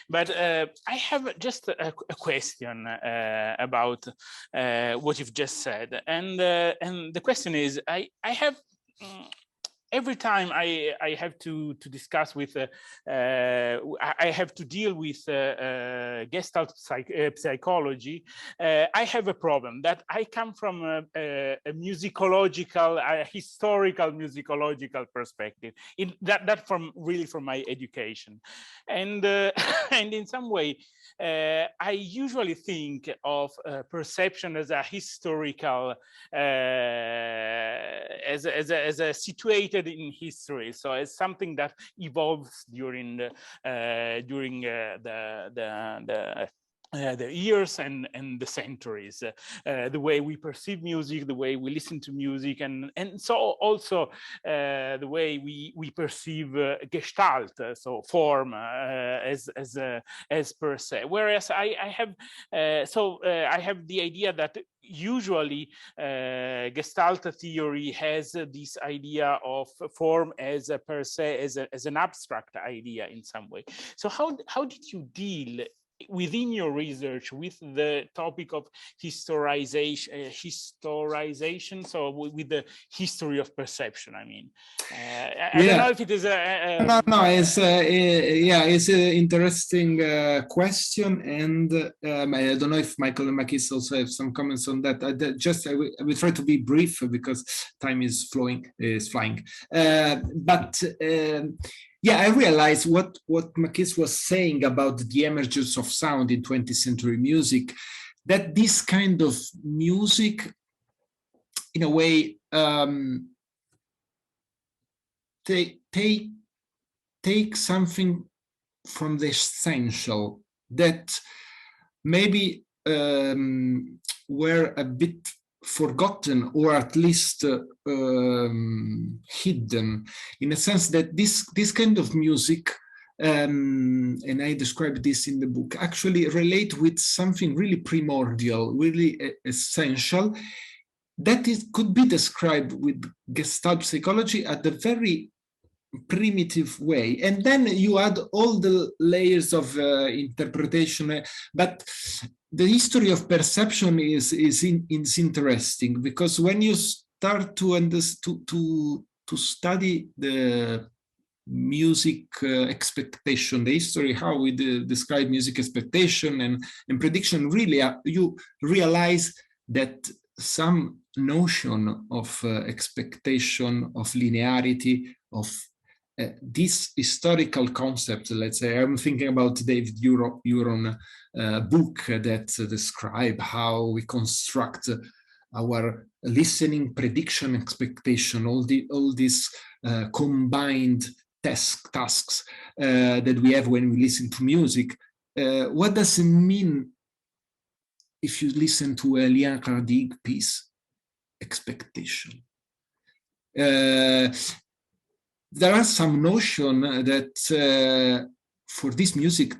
But I have just a question about what you've just said, and the question is, I have. Every time I have to discuss with, I have to deal with Gestalt psychology, I have a problem that I come from a musicological, historical musicological perspective. That from my education, and and in some way I usually think of perception as a historical, as a situated in history. So as something that evolves during the years and the centuries, the way we perceive music, the way we listen to music, and so also the way we perceive gestalt, so form, as per se. Whereas I have the idea that usually Gestalt theory has this idea of form as a per se, as an abstract idea in some way. So how did you deal within your research with the topic of historization, so with the history of perception? I mean, I don't know if it is no, it's it's an interesting question, and I don't know if Michael and Makis also have some comments on that. I will try to be brief because time is flying. Yeah, I realized what Makis was saying about the emergence of sound in 20th century music, that this kind of music, in a way, take something from the essential that maybe were a bit forgotten, or at least hidden, in a sense that this kind of music, and I describe this in the book, actually relate with something really primordial, really essential, that could be described with Gestalt psychology at the very primitive way. And then you add all the layers of interpretation, but the history of perception is interesting, because when you start to study the music expectation, the history, how we describe music expectation and prediction, really you realize that some notion of expectation, of linearity, of this historical concept, let's say, I'm thinking about David Huron book that describe how we construct our listening, prediction, expectation, all these combined tasks that we have when we listen to music. What does it mean if you listen to a Lian Radig piece? Expectation. There are some notion that for this music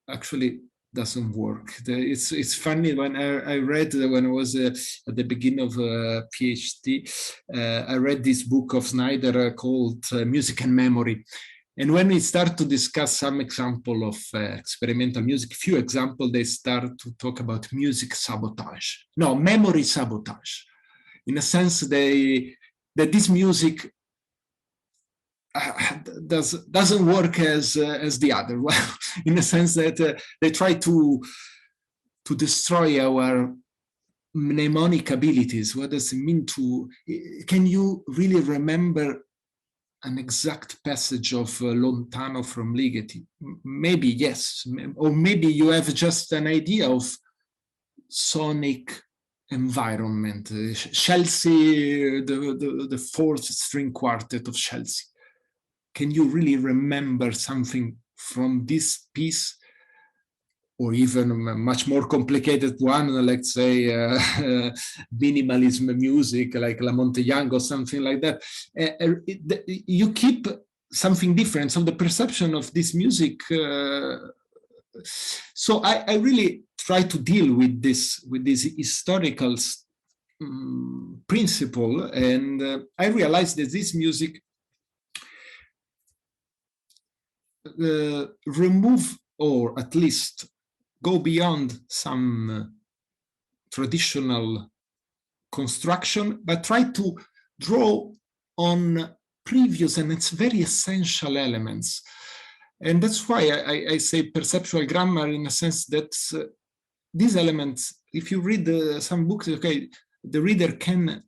actually doesn't work. It's funny, when I read, when I was at the beginning of a PhD, I read this book of Snyder called Music and Memory. And when we start to discuss some example of experimental music, few examples, they start to talk about music sabotage. No, memory sabotage. In a sense, that this music doesn't work as the other. Well, in a sense that they try to destroy our mnemonic abilities. What does it mean to? Can you really remember an exact passage of Lontano from Ligeti? Maybe yes, or maybe you have just an idea of sonic environment. Chelsea, the fourth string quartet of Chelsea. Can you really remember something from this piece? Or even a much more complicated one, let's say minimalism music, like La Monte Young or something like that. You keep something different. So the perception of this music. So I really try to deal with this historical principle, and I realized that this music remove, or at least go beyond some traditional construction, but try to draw on previous and its very essential elements. And that's why I say perceptual grammar, in a sense that these elements, if you read some books, okay, the reader can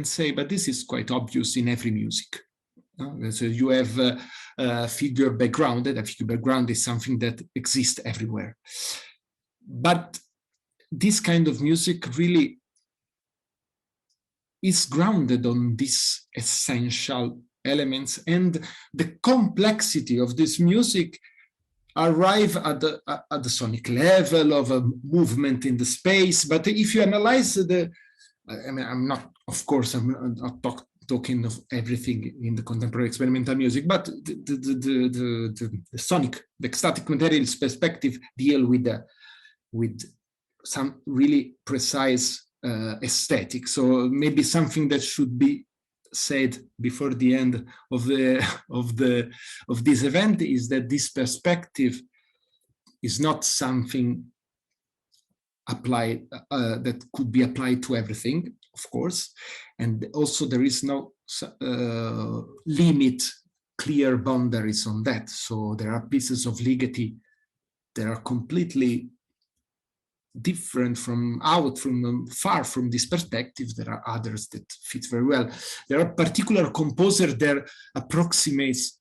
say, but this is quite obvious in every music. So you have figure background. That figure background is something that exists everywhere. But this kind of music really is grounded on these essential elements, and the complexity of this music arrive at the sonic level of a movement in the space. But if you analyze I mean, I'm not talking of everything in the contemporary experimental music, but the sonic, the ecstatic materials perspective deal with some really precise aesthetic. So maybe something that should be said before the end of this event is that this perspective is not something applied that could be applied to everything, of course, and also there is no clear boundaries on that. So there are pieces of ligeti that are completely different far from this perspective. There are others that fit very well. There are particular composers that approximates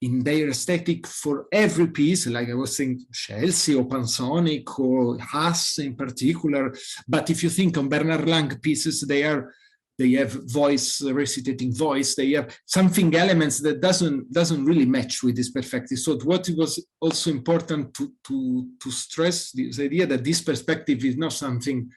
in their aesthetic for every piece, like I was saying, Chelsea or Pansonic or Haas in particular. But if you think on Bernard Lang pieces, they have voice, recitating voice, they have something elements that doesn't really match with this perspective. So what was also important to stress this idea that this perspective is not something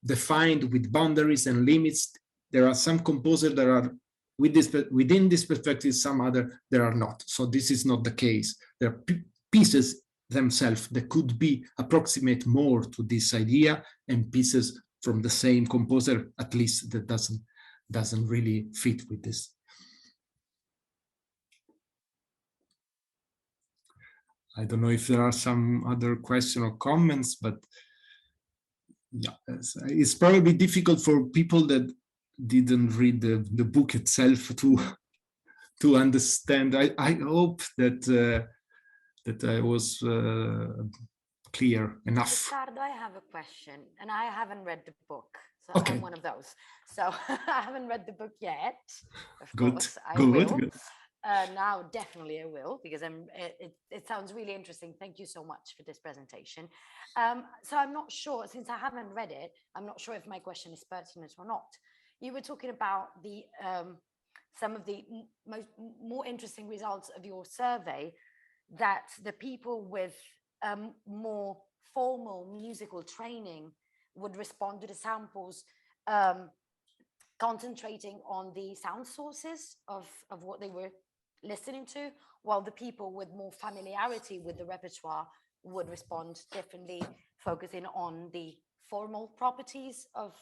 defined with boundaries and limits. There are some composers that are within this perspective, some other that are not. So this is not the case. There are pieces themselves that could be approximate more to this idea, and pieces from the same composer, at least, that doesn't really fit with this. I don't know if there are some other questions or comments, but yeah, it's probably difficult for people that didn't read the book itself to understand. I hope that that I was clear enough. Riccardo, I have a question, and I haven't read the book, so okay. I'm one of those. So I haven't read the book yet. Of good. course, I good. will. Good. Now, definitely I will, because it sounds really interesting. Thank you so much for this presentation. So I'm not sure, since I haven't read it, I'm not sure if my question is pertinent or not. You were talking about the some of the more interesting results of your survey, that the people with more formal musical training would respond to the samples, concentrating on the sound sources of what they were listening to, while the people with more familiarity with the repertoire would respond differently, focusing on the formal properties of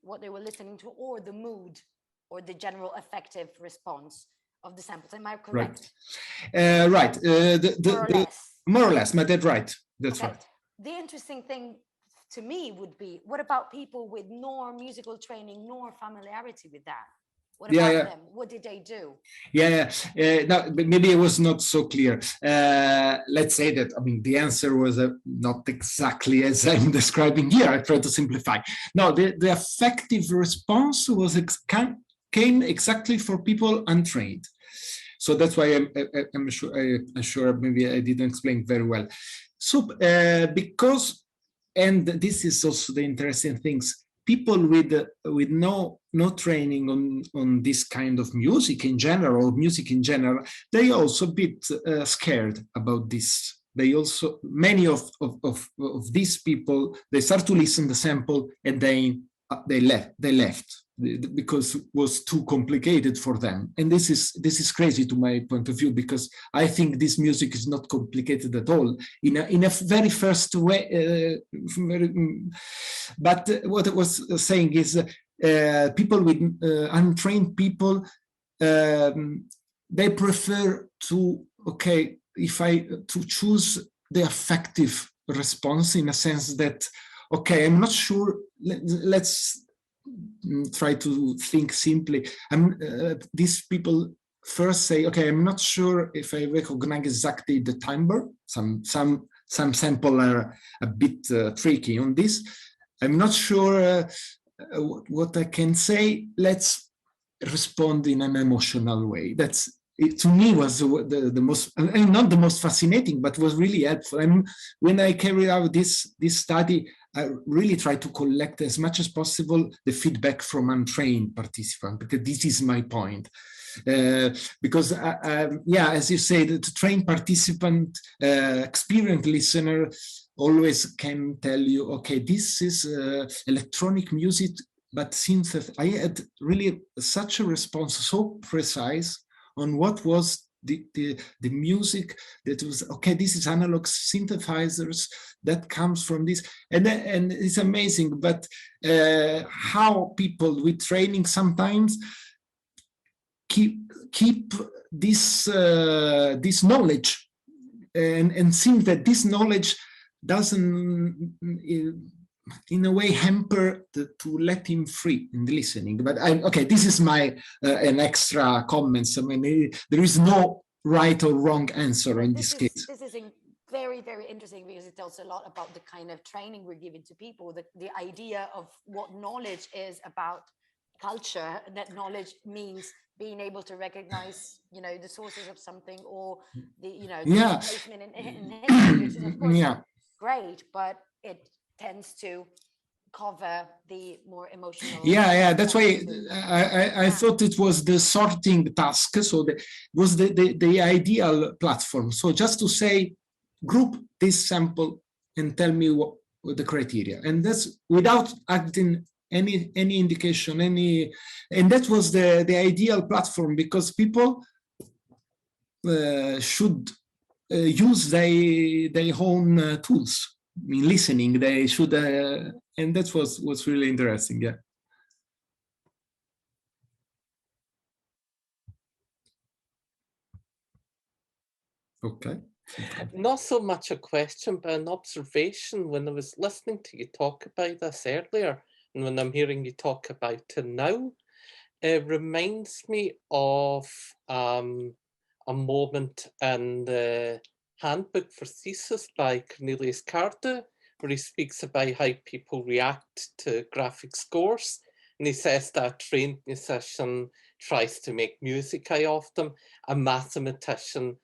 what they were listening to, or the mood, or the general affective response of the samples. Am I correct? Right. Right. More or less. But that's right. That's okay. right. The interesting thing to me would be, what about people with nor musical training nor familiarity with that? What about them? What did they do? No, but maybe it was not so clear. Let's say that, I mean, the answer was not exactly as I'm describing here. I try to simplify. No, the affective response was came exactly for people untrained. So that's why I'm sure maybe I didn't explain very well. So because, and this is also the interesting things, people with no training on this kind of music in general, they also a bit scared about this. They also, many of these people, they start to listen the sample and they left because it was too complicated for them. And this is crazy to my point of view, because I think this music is not complicated at all in a very first way. But what I was saying is people with untrained people, they prefer to, to choose the affective response, in a sense that, I'm not sure, let's try to think simply. These people first say, I'm not sure if I recognize exactly the timbre. Some samples are a bit tricky on this. I'm not sure what I can say. Let's respond in an emotional way. That's it, to me, was the most, and not the most fascinating, but was really helpful. And when I carried out this study, I really tried to collect as much as possible the feedback from untrained participants, because this is my point. Because yeah, as you say, the trained participant, experienced listener always can tell you, okay, this is electronic music, but synth. I had really such a response, so precise on what was the music that was, okay, this is analog synthesizers that comes from this, and it's amazing. But how people with training sometimes keep this this knowledge and think that this knowledge doesn't in a way hamper to let him free in the listening. But okay, this is my an extra comments. I mean, there is no right or wrong answer in this case. This is very, very interesting, because it tells a lot about the kind of training we're giving to people, the idea of what knowledge is about culture, and that knowledge means being able to recognize, you know, the sources of something, or the, you know, the placement in history, which is of course great, but it tends to cover the more emotional. Yeah, that's why I thought it was the sorting task. So was the ideal platform. So just to say, group this sample and tell me what the criteria, and that's without adding any indication, and that was the ideal platform, because people should use their own tools. I mean, listening, they should, and that was really interesting. Yeah. Okay. Not so much a question, but an observation. When I was listening to you talk about this earlier, and when I'm hearing you talk about it now, it reminds me of a moment in the Handbook for Thesis by Cornelius Carde, where he speaks about how people react to graphic scores. And he says that a trained musician tries to make music out of them. A mathematician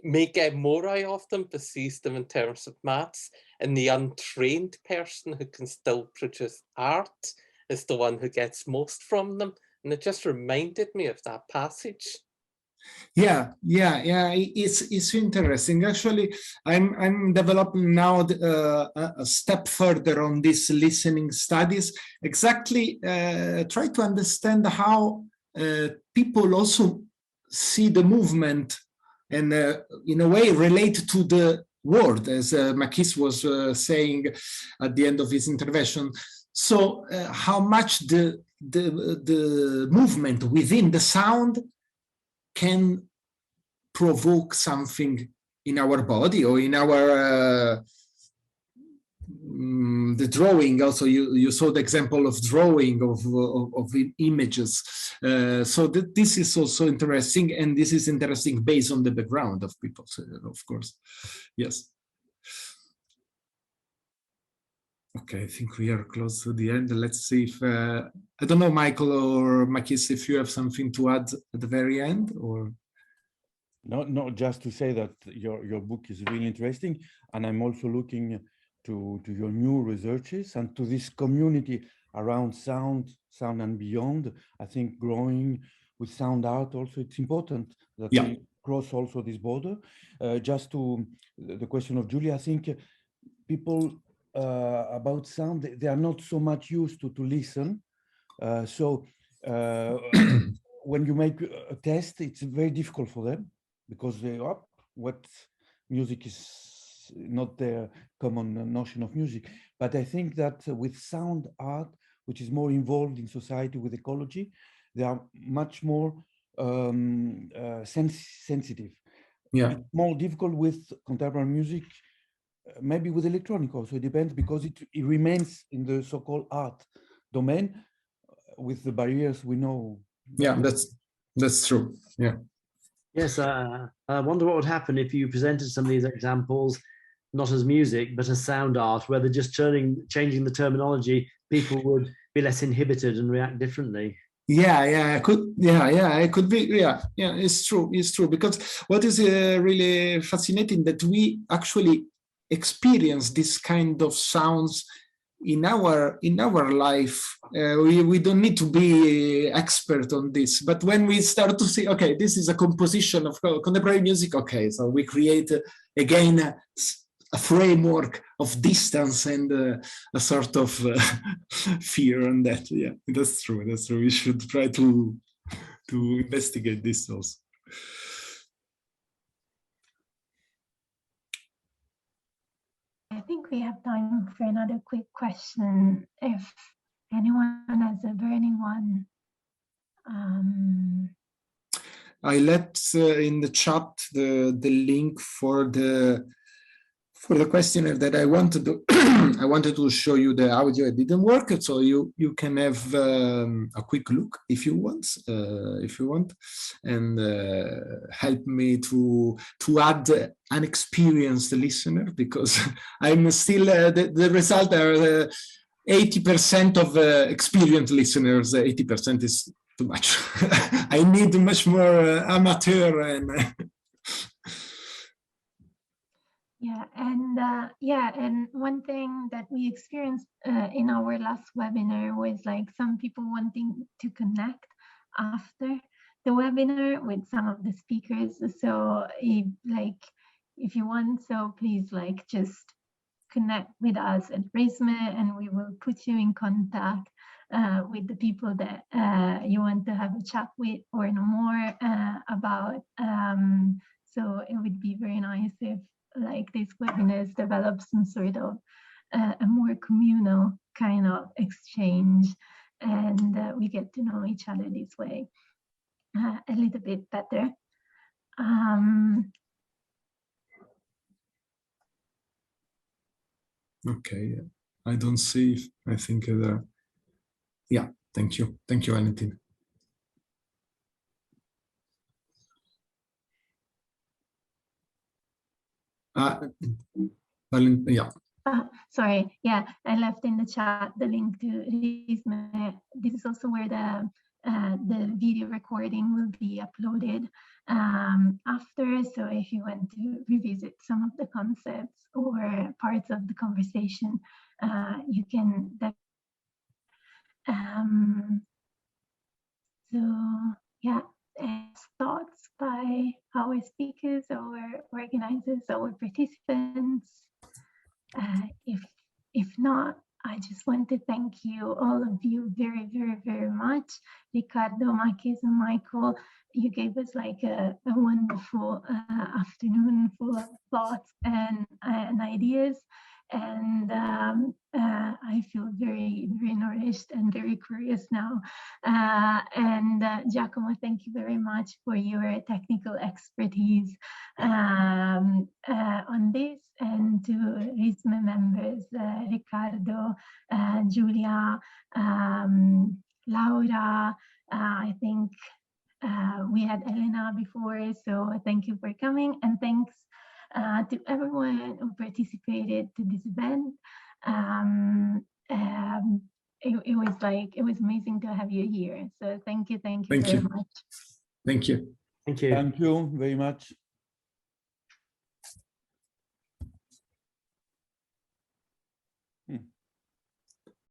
may get more out of them, but sees them in terms of maths. And the untrained person who can still produce art is the one who gets most from them. And it just reminded me of that passage. Yeah, it's interesting. Actually, I'm developing now a step further on these listening studies. Exactly, try to understand how people also see the movement, and in a way relate to the word, as Makis was saying at the end of his intervention. So how much the movement within the sound can provoke something in our body, or in our the drawing. Also, you saw the example of drawing of images. So this is also interesting, and this is interesting based on the background of people, of course. Yes. Okay, I think we are close to the end. Let's see if I don't know, Michael or Makis, if you have something to add at the very end, or. No, just to say that your book is really interesting, and I'm also looking to your new researches and to this community around sound and beyond. I think growing with sound art also, it's important that we cross also this border. Just to the question of Julia, I think people about sound, they are not so much used to listen. So when you make a test, it's very difficult for them, because they what music is not their common notion of music. But I think that with sound art, which is more involved in society with ecology, they are much more sensitive. Yeah, it's more difficult with contemporary music, maybe with electronic also. It depends, because it remains in the so-called art domain with the barriers we know. Yeah, that's true. Yeah. Yes, I wonder what would happen if you presented some of these examples not as music, but as sound art, where they're just changing the terminology, people would be less inhibited and react differently. Yeah, it could be. Yeah, it's true. Because what is really fascinating that we actually experience this kind of sounds in our life. We don't need to be expert on this, but when we start to see, okay, this is a composition of contemporary music. Okay, so we create again a framework of distance and a sort of fear on that. Yeah, that's true. We should try to investigate this also. I think we have time for another quick question, if anyone has a burning one. I let in the chat the link for the questionnaire that I wanted to I wanted to show you the audio. It didn't work, so you can have a quick look if you want, and help me to add an experienced listener, because I'm still the result are 80% of experienced listeners. 80% is too much. I need much more amateur and. And one thing that we experienced in our last webinar was like some people wanting to connect after the webinar with some of the speakers. So if you want, so please just connect with us at RiSME, and we will put you in contact with the people that you want to have a chat with or know more about. So it would be very nice if these webinars develop some sort of a more communal kind of exchange, and we get to know each other this way a little bit better. Okay, I don't see. I think yeah. Thank you, Valentina. Yeah. Sorry, yeah, I left in the chat the link to RiSME. This is also where the video recording will be uploaded after. So if you want to revisit some of the concepts or parts of the conversation, you can. So yeah, thoughts by our speakers, our organizers, our participants. If not, I just want to thank you, all of you, very, very, very much. Riccardo, Makis, and Michael, you gave us a wonderful afternoon full of thoughts and ideas. And I feel very, very nourished and very curious now. And Giacomo, thank you very much for your technical expertise on this, and to RiSME members, Riccardo, Giulia, Laura, I think we had Elena before, so thank you for coming, and thanks to everyone who participated to this event. It was amazing to have you here. So thank you very much. Thank you. Thank you very much.